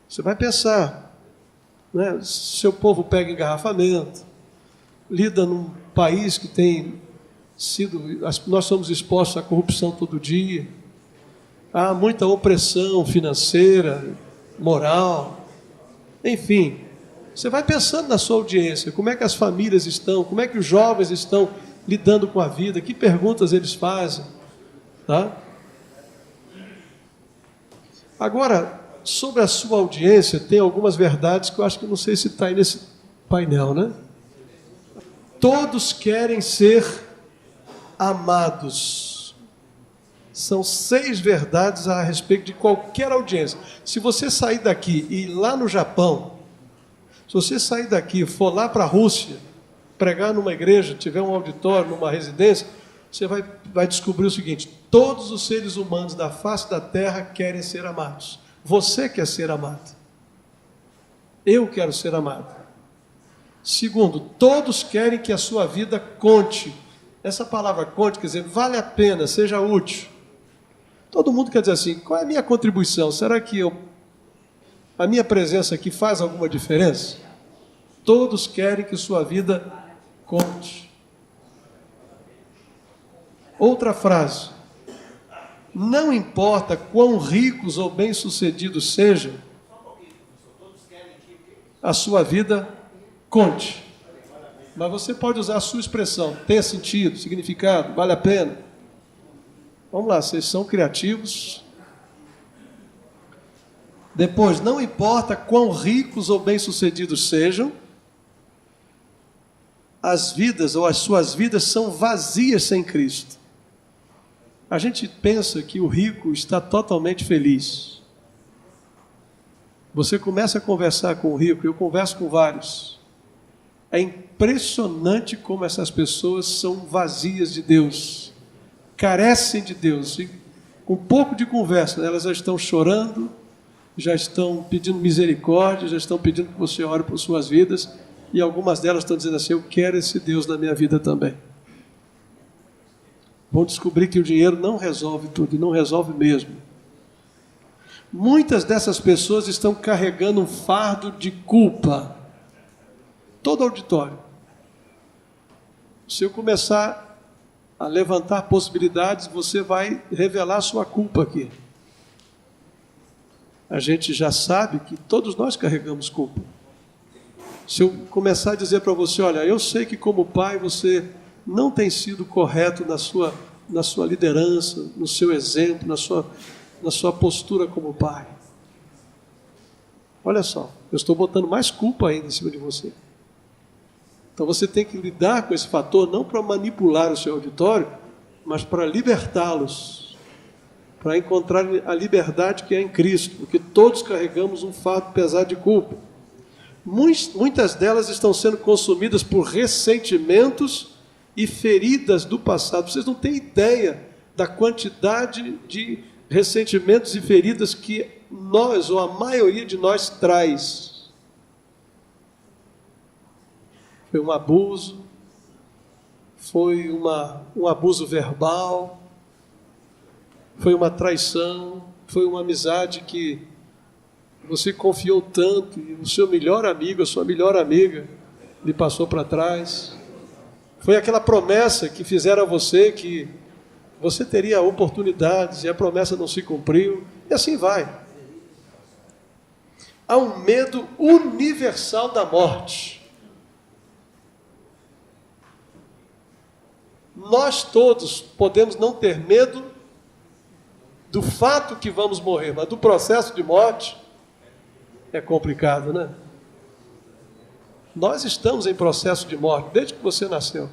Você vai pensar, né? Seu povo pega engarrafamento, lida num país que tem sido... Nós somos expostos à corrupção todo dia, há muita opressão financeira, moral... Enfim, você vai pensando na sua audiência, como é que as famílias estão, como é que os jovens estão lidando com a vida, que perguntas eles fazem, tá? Agora, sobre a sua audiência, tem algumas verdades que eu acho que não sei se está aí nesse painel, né? Todos querem ser amados. São 6 verdades a respeito de qualquer audiência. Se você sair daqui e ir lá no Japão, se você sair daqui e for lá para a Rússia, pregar numa igreja, tiver um auditório, numa residência, você vai descobrir o seguinte: todos os seres humanos da face da terra querem ser amados. Você quer ser amado. Eu quero ser amado. Segundo, todos querem que a sua vida conte. Essa palavra conte quer dizer vale a pena, seja útil. Todo mundo quer dizer assim: qual é a minha contribuição? Será que a minha presença aqui faz alguma diferença? Todos querem que sua vida conte. Outra frase: não importa quão ricos ou bem-sucedidos sejam, a sua vida conte. Mas você pode usar a sua expressão, ter sentido, significado, vale a pena. Vamos lá, vocês são criativos. Depois, não importa quão ricos ou bem-sucedidos sejam, as vidas ou as suas vidas são vazias sem Cristo. A gente pensa que o rico está totalmente feliz. Você começa a conversar com o rico, eu converso com vários. É impressionante como essas pessoas são vazias de Deus, carecem de Deus. E com um pouco de conversa, elas já estão chorando, já estão pedindo misericórdia, já estão pedindo que você ore por suas vidas, e algumas delas estão dizendo assim: eu quero esse Deus na minha vida também. Vão descobrir que o dinheiro não resolve tudo, e não resolve mesmo. Muitas dessas pessoas estão carregando um fardo de culpa. Todo auditório. Se eu começar a levantar possibilidades, você vai revelar a sua culpa aqui. A gente já sabe que todos nós carregamos culpa. Se eu começar a dizer para você: olha, eu sei que como pai você não tem sido correto na sua liderança, no seu exemplo, na sua postura como pai. Olha só, eu estou botando mais culpa ainda em cima de você. Então você tem que lidar com esse fator, não para manipular o seu auditório, mas para libertá-los, para encontrar a liberdade que é em Cristo, porque todos carregamos um fardo pesado de culpa. Muitas delas estão sendo consumidas por ressentimentos e feridas do passado. Vocês não têm ideia da quantidade de ressentimentos e feridas que nós, ou a maioria de nós, traz. Foi um abuso, foi um abuso verbal, foi uma traição, foi uma amizade que você confiou tanto e o seu melhor amigo, a sua melhor amiga, lhe passou para trás. Foi aquela promessa que fizeram a você que você teria oportunidades e a promessa não se cumpriu, e assim vai. Há um medo universal da morte. Nós todos podemos não ter medo do fato que vamos morrer, mas do processo de morte é complicado, né? Nós estamos em processo de morte desde que você nasceu.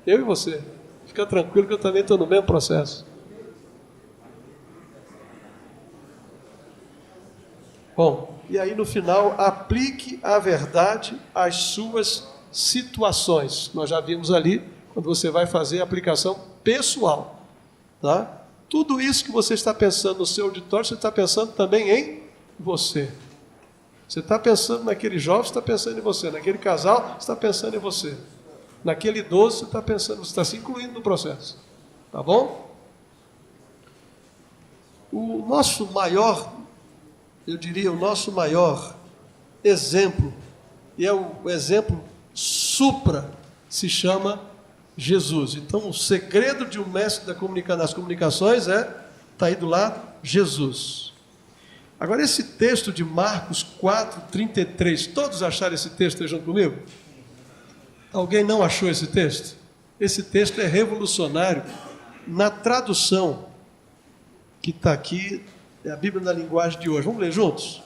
Eu e você. Fica tranquilo que eu também estou no mesmo processo. Bom, e aí no final, aplique a verdade às suas situações. Nós já vimos ali, quando você vai fazer a aplicação pessoal. Tá? Tudo isso que você está pensando no seu auditório, você está pensando também em você. Você está pensando naquele jovem, você está pensando em você. Naquele casal, você está pensando em você. Naquele idoso, você está pensando, você está se incluindo no processo. Tá bom? O nosso maior, eu diria, o nosso maior exemplo, e é o exemplo supra, se chama Jesus. Então, o segredo de um mestre das comunicações está aí do lado, Jesus. Agora, esse texto de Marcos 4:33, todos acharam esse texto aí junto comigo? Alguém não achou esse texto? Esse texto é revolucionário na tradução que está aqui, é a Bíblia na linguagem de hoje. Vamos ler juntos?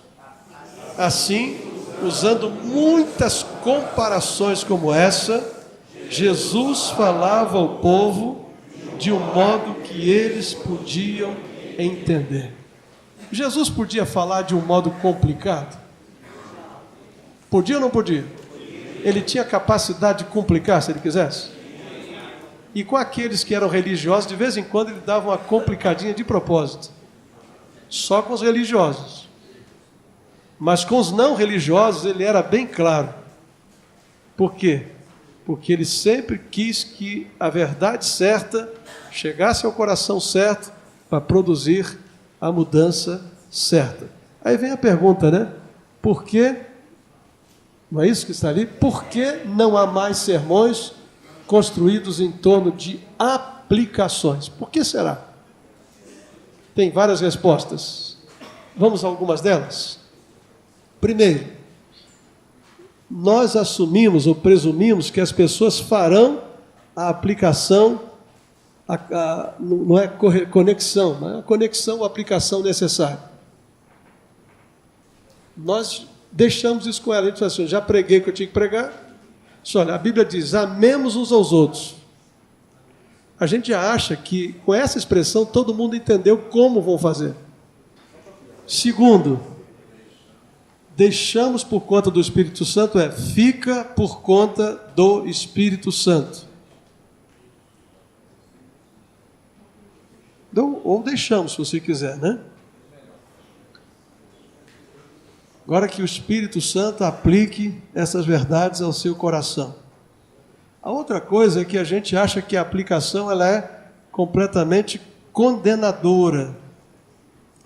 Assim, usando muitas comparações como essa, Jesus falava ao povo de um modo que eles podiam entender. Jesus podia falar de um modo complicado? Podia ou não podia? ele tinha capacidade de complicar se ele quisesse. E com aqueles que eram religiosos, de vez em quando ele dava uma complicadinha de propósito. Só com os religiosos. Mas com os não religiosos ele era bem claro. Por quê? Porque ele sempre quis que a verdade certa chegasse ao coração certo para produzir a mudança certa. Aí vem a pergunta, né? Por que, não é isso que está ali? Por que não há mais sermões construídos em torno de aplicações? Por que será? Tem várias respostas. Vamos a algumas delas? Primeiro, nós assumimos ou presumimos que as pessoas farão a aplicação, não é conexão, mas a conexão ou aplicação necessária. Nós deixamos isso com ela. A gente fala assim, já preguei o que eu tinha que pregar. Olha, a Bíblia diz, amemos uns aos outros. A gente já acha que com essa expressão todo mundo entendeu como vão fazer. Segundo, deixamos por conta do Espírito Santo, fica por conta do Espírito Santo. Ou deixamos, se você quiser, né? Agora que o Espírito Santo aplique essas verdades ao seu coração. A outra coisa é que a gente acha que a aplicação ela é completamente condenadora.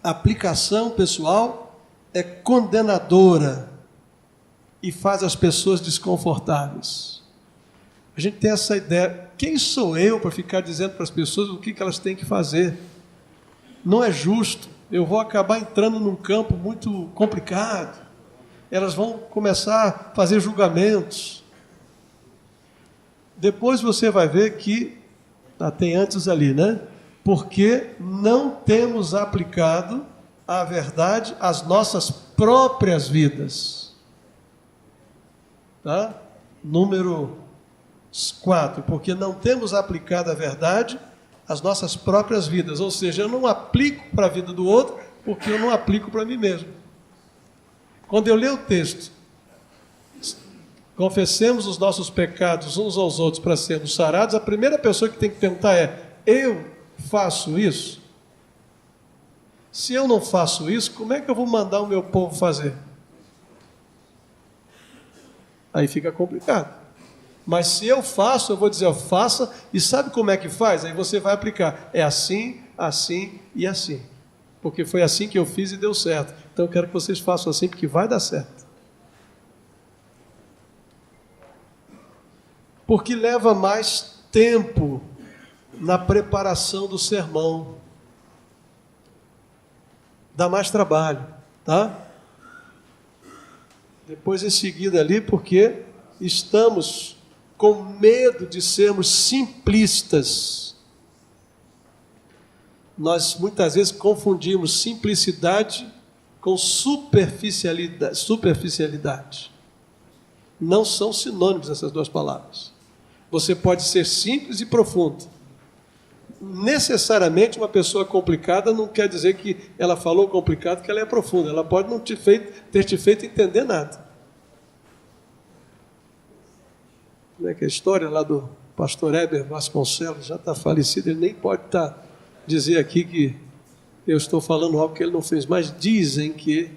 A aplicação pessoal é condenadora e faz as pessoas desconfortáveis. A gente tem essa ideia, quem sou eu para ficar dizendo para as pessoas o que elas têm que fazer? Não é justo. Eu vou acabar entrando num campo muito complicado. Elas vão começar a fazer julgamentos. Depois você vai ver que, tem antes ali, né? Porque não temos aplicado a verdade às nossas próprias vidas. Tá? Número 4. Porque não temos aplicado a verdade as nossas próprias vidas, ou seja, eu não aplico para a vida do outro, porque eu não aplico para mim mesmo. Quando eu leio o texto, confessemos os nossos pecados uns aos outros para sermos sarados, a primeira pessoa que tem que perguntar é, eu faço isso? Se eu não faço isso, como é que eu vou mandar o meu povo fazer? Aí fica complicado. Mas se eu faço, eu vou dizer, faça, e sabe como é que faz? Aí você vai aplicar. É assim, assim e assim. Porque foi assim que eu fiz e deu certo. Então eu quero que vocês façam assim, porque vai dar certo. Porque leva mais tempo na preparação do sermão. Dá mais trabalho, tá? Depois em seguida ali, porque estamos com medo de sermos simplistas. Nós muitas vezes confundimos simplicidade com superficialidade. Não são sinônimos essas duas palavras. Você pode ser simples e profundo. Necessariamente uma pessoa complicada não quer dizer que ela falou complicado, que ela é profunda. Ela pode não ter te feito entender nada. Como é que é a história lá do pastor Heber Vasconcelos, já está falecido, ele nem pode dizer aqui que eu estou falando algo que ele não fez, mas dizem que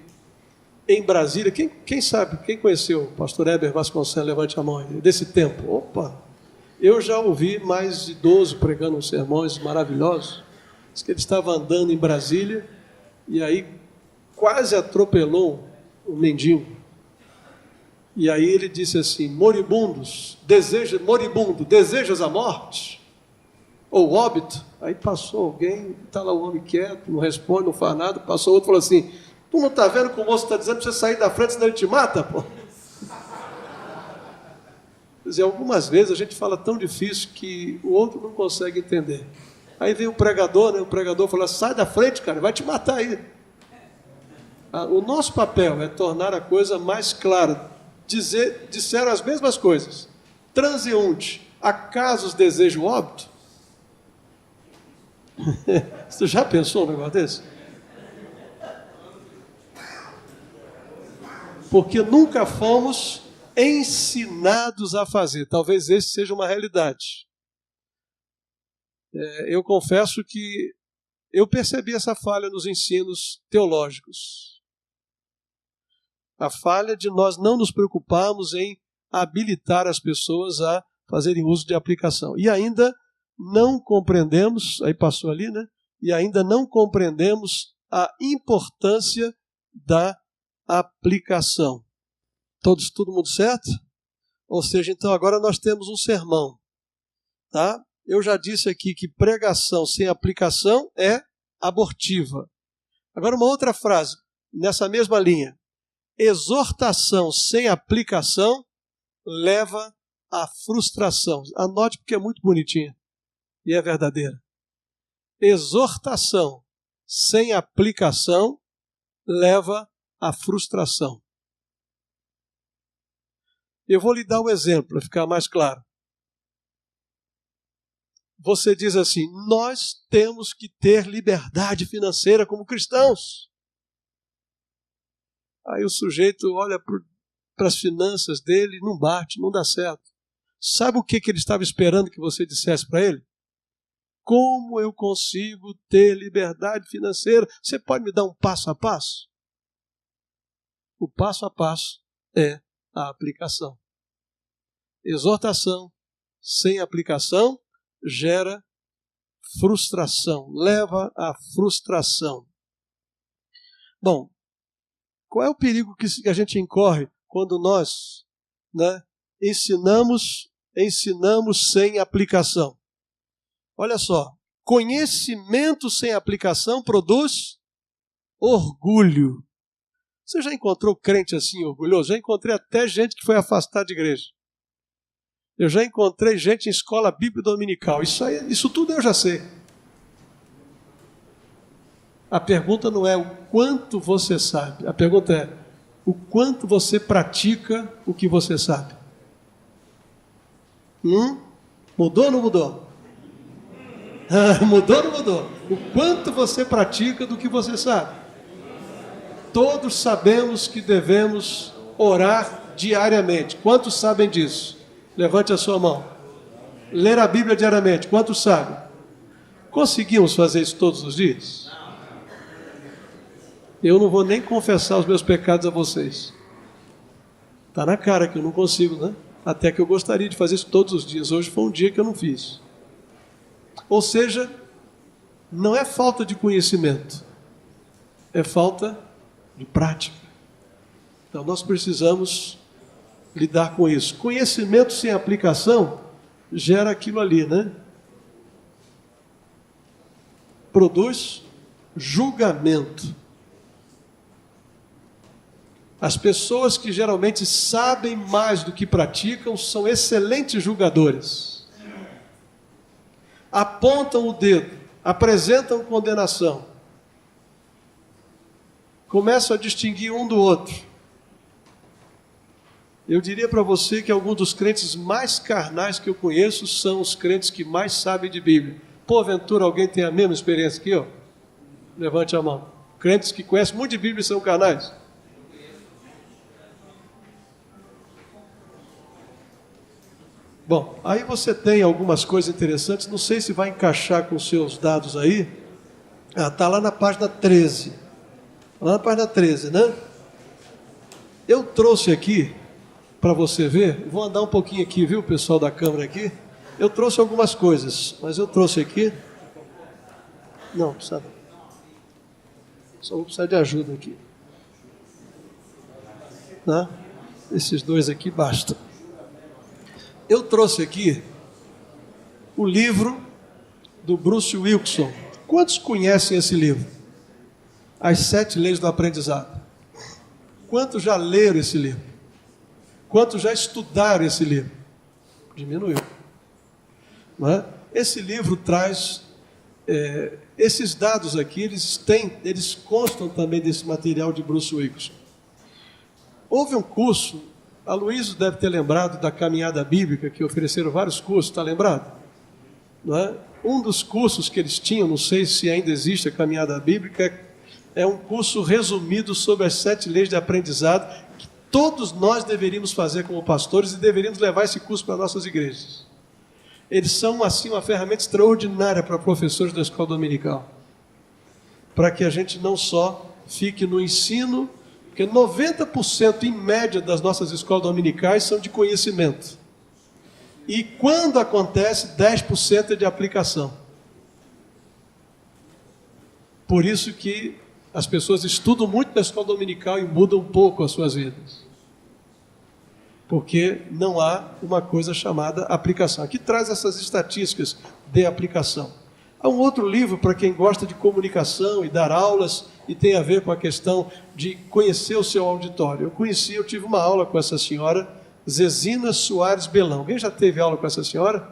em Brasília, quem sabe, quem conheceu o pastor Heber Vasconcelos, levante a mão aí, desse tempo? Opa! Eu já ouvi mais de 12 pregando uns sermões maravilhosos, diz que ele estava andando em Brasília e aí quase atropelou um mendigo. E aí ele disse assim, moribundo, desejas a morte? Ou óbito? Aí passou alguém, está lá o homem quieto, não responde, não faz nada, passou outro e falou assim, tu não está vendo que o moço está dizendo para você sair da frente, senão ele te mata, pô? Quer dizer, algumas vezes a gente fala tão difícil que o outro não consegue entender. Aí vem o pregador, né? O pregador fala, sai da frente, cara, vai te matar aí. O nosso papel é tornar a coisa mais clara. Disseram as mesmas coisas. Transeunte, acaso os desejo óbito? Você já pensou um negócio desse? Porque nunca fomos ensinados a fazer. Talvez esse seja uma realidade. Eu confesso que eu percebi essa falha nos ensinos teológicos. A falha de nós não nos preocuparmos em habilitar as pessoas a fazerem uso de aplicação. E ainda não compreendemos, aí passou ali, né? E ainda não compreendemos a importância da aplicação. Todo mundo certo? Ou seja, então agora nós temos um sermão. Tá? Eu já disse aqui que pregação sem aplicação é abortiva. Agora uma outra frase, nessa mesma linha. Exortação sem aplicação leva à frustração. Anote porque é muito bonitinha e é verdadeira. Exortação sem aplicação leva à frustração. Eu vou lhe dar um exemplo para ficar mais claro. Você diz assim, nós temos que ter liberdade financeira como cristãos. Aí o sujeito olha para as finanças dele, não bate, não dá certo. Sabe o que ele estava esperando que você dissesse para ele? Como eu consigo ter liberdade financeira? Você pode me dar um passo a passo? O passo a passo é a aplicação. Exortação sem aplicação gera frustração, leva à frustração. Bom, qual é o perigo que a gente incorre quando nós, ensinamos sem aplicação? Olha só, conhecimento sem aplicação produz orgulho. Você já encontrou crente assim orgulhoso? Já encontrei até gente que foi afastada de igreja. Eu já encontrei gente em escola bíblica dominical. Isso tudo eu já sei. A pergunta não é o quanto você sabe. A pergunta é o quanto você pratica o que você sabe. Mudou ou não mudou? Mudou ou não mudou? O quanto você pratica do que você sabe. Todos sabemos que devemos orar diariamente. Quantos sabem disso? Levante a sua mão. Ler a Bíblia diariamente. Quantos sabem? Conseguimos fazer isso todos os dias? Eu não vou nem confessar os meus pecados a vocês. Está na cara que eu não consigo, né? Até que eu gostaria de fazer isso todos os dias. Hoje foi um dia que eu não fiz. Ou seja, não é falta de conhecimento. É falta de prática. Então nós precisamos lidar com isso. Conhecimento sem aplicação gera aquilo ali, né? Produz julgamento. As pessoas que geralmente sabem mais do que praticam são excelentes julgadores. Apontam o dedo, apresentam condenação. Começam a distinguir um do outro. Eu diria para você que alguns dos crentes mais carnais que eu conheço são os crentes que mais sabem de Bíblia. Porventura alguém tem a mesma experiência que eu? Levante a mão. Crentes que conhecem muito de Bíblia e são carnais. Bom, aí você tem algumas coisas interessantes, não sei se vai encaixar com os seus dados aí. Está lá na página 13. Lá na página 13, né? Eu trouxe aqui, para você ver, vou andar um pouquinho aqui, viu, pessoal da câmera aqui. Eu trouxe algumas coisas, mas eu trouxe aqui. Não, precisa não. Só vou precisar de ajuda aqui. Né? Esses dois aqui basta. Eu trouxe aqui o livro do Bruce Wilkinson. Quantos conhecem esse livro? As 7 Leis do Aprendizado. Quantos já leram esse livro? Quantos já estudaram esse livro? Diminuiu. Não é? Esse livro traz esses dados aqui, eles constam também desse material de Bruce Wilkinson. Houve um curso, a Luísa deve ter lembrado da caminhada bíblica, que ofereceram vários cursos, está lembrado? Não é? Um dos cursos que eles tinham, não sei se ainda existe a caminhada bíblica, é um curso resumido sobre as 7 leis de aprendizado, que todos nós deveríamos fazer como pastores e deveríamos levar esse curso para nossas igrejas. Eles são, assim, uma ferramenta extraordinária para professores da escola dominical. Para que a gente não só fique no ensino, porque 90% em média das nossas escolas dominicais são de conhecimento. E quando acontece, 10% é de aplicação. Por isso que as pessoas estudam muito na escola dominical e mudam um pouco as suas vidas. Porque não há uma coisa chamada aplicação. Aqui traz essas estatísticas de aplicação. Há um outro livro para quem gosta de comunicação e dar aulas e tem a ver com a questão de conhecer o seu auditório. Eu tive uma aula com essa senhora, Zezina Soares Belão. Alguém já teve aula com essa senhora?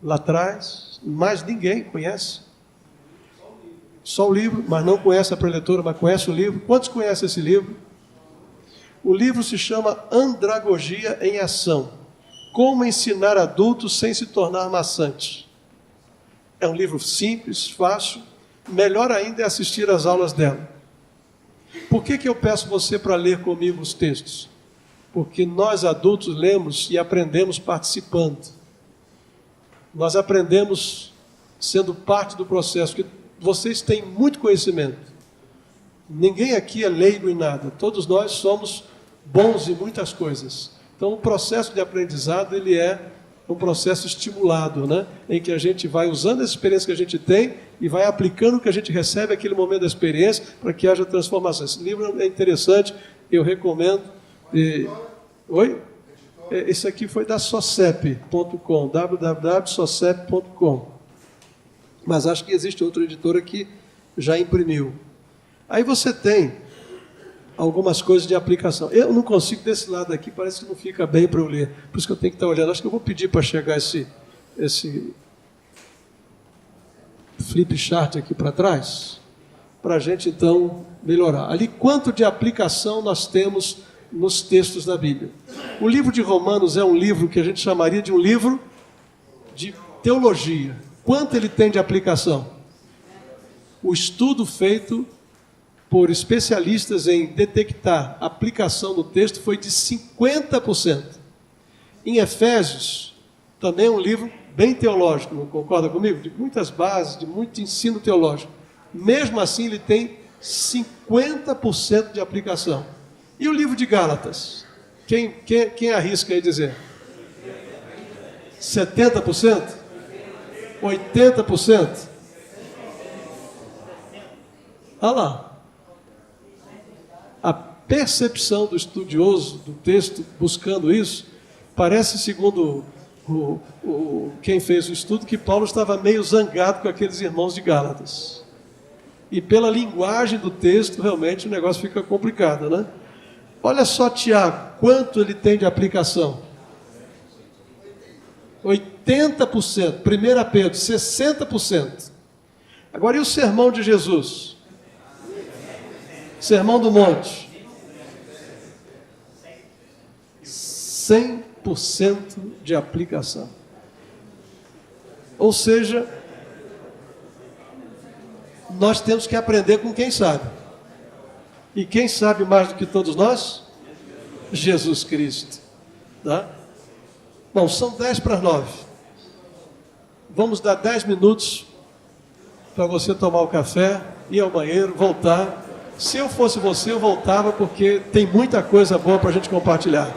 Lá atrás? Mais ninguém conhece? Só o livro, mas não conhece a preletora, mas conhece o livro. Quantos conhecem esse livro? O livro se chama Andragogia em Ação. Como ensinar adultos sem se tornar maçante. É um livro simples, fácil. Melhor ainda é assistir às aulas dela. Por que eu peço você para ler comigo os textos? Porque nós adultos lemos e aprendemos participando. Nós aprendemos sendo parte do processo, porque vocês têm muito conhecimento. Ninguém aqui é leigo em nada. Todos nós somos bons em muitas coisas. Então, o processo de aprendizado, ele é um processo estimulado, né? Em que a gente vai usando a experiência que a gente tem e vai aplicando o que a gente recebe naquele momento da experiência para que haja transformação. Esse livro é interessante, eu recomendo. Oi? Esse aqui foi da socep.com, www.socep.com. Mas acho que existe outra editora que já imprimiu. Aí você tem algumas coisas de aplicação. Eu não consigo desse lado aqui, parece que não fica bem para eu ler. Por isso que eu tenho que estar olhando. Acho que eu vou pedir para chegar esse flip chart aqui para trás, para a gente então melhorar. Ali, quanto de aplicação nós temos nos textos da Bíblia? O livro de Romanos é um livro que a gente chamaria de um livro de teologia. Quanto ele tem de aplicação? O estudo feito por especialistas em detectar aplicação do texto foi de 50%. Em Efésios, também é um livro bem teológico, não concorda comigo? De muitas bases, de muito ensino teológico. Mesmo assim, ele tem 50% de aplicação. E o livro de Gálatas? Quem arrisca aí dizer? 70%? 80%? Olha lá. A percepção do estudioso do texto, buscando isso, parece, segundo quem fez o estudo, que Paulo estava meio zangado com aqueles irmãos de Gálatas. E pela linguagem do texto, realmente o negócio fica complicado, né? Olha só Tiago, quanto ele tem de aplicação? 80%. 1 Pedro, 60%. Agora, e o sermão de Jesus? Sermão do Monte. 100% de aplicação. Ou seja, nós temos que aprender com quem sabe. E quem sabe mais do que todos nós? Jesus Cristo. Tá? Bom, são 10:50. Vamos dar 10 minutos para você tomar o café, ir ao banheiro, voltar. Se eu fosse você, eu voltava, porque tem muita coisa boa para a gente compartilhar.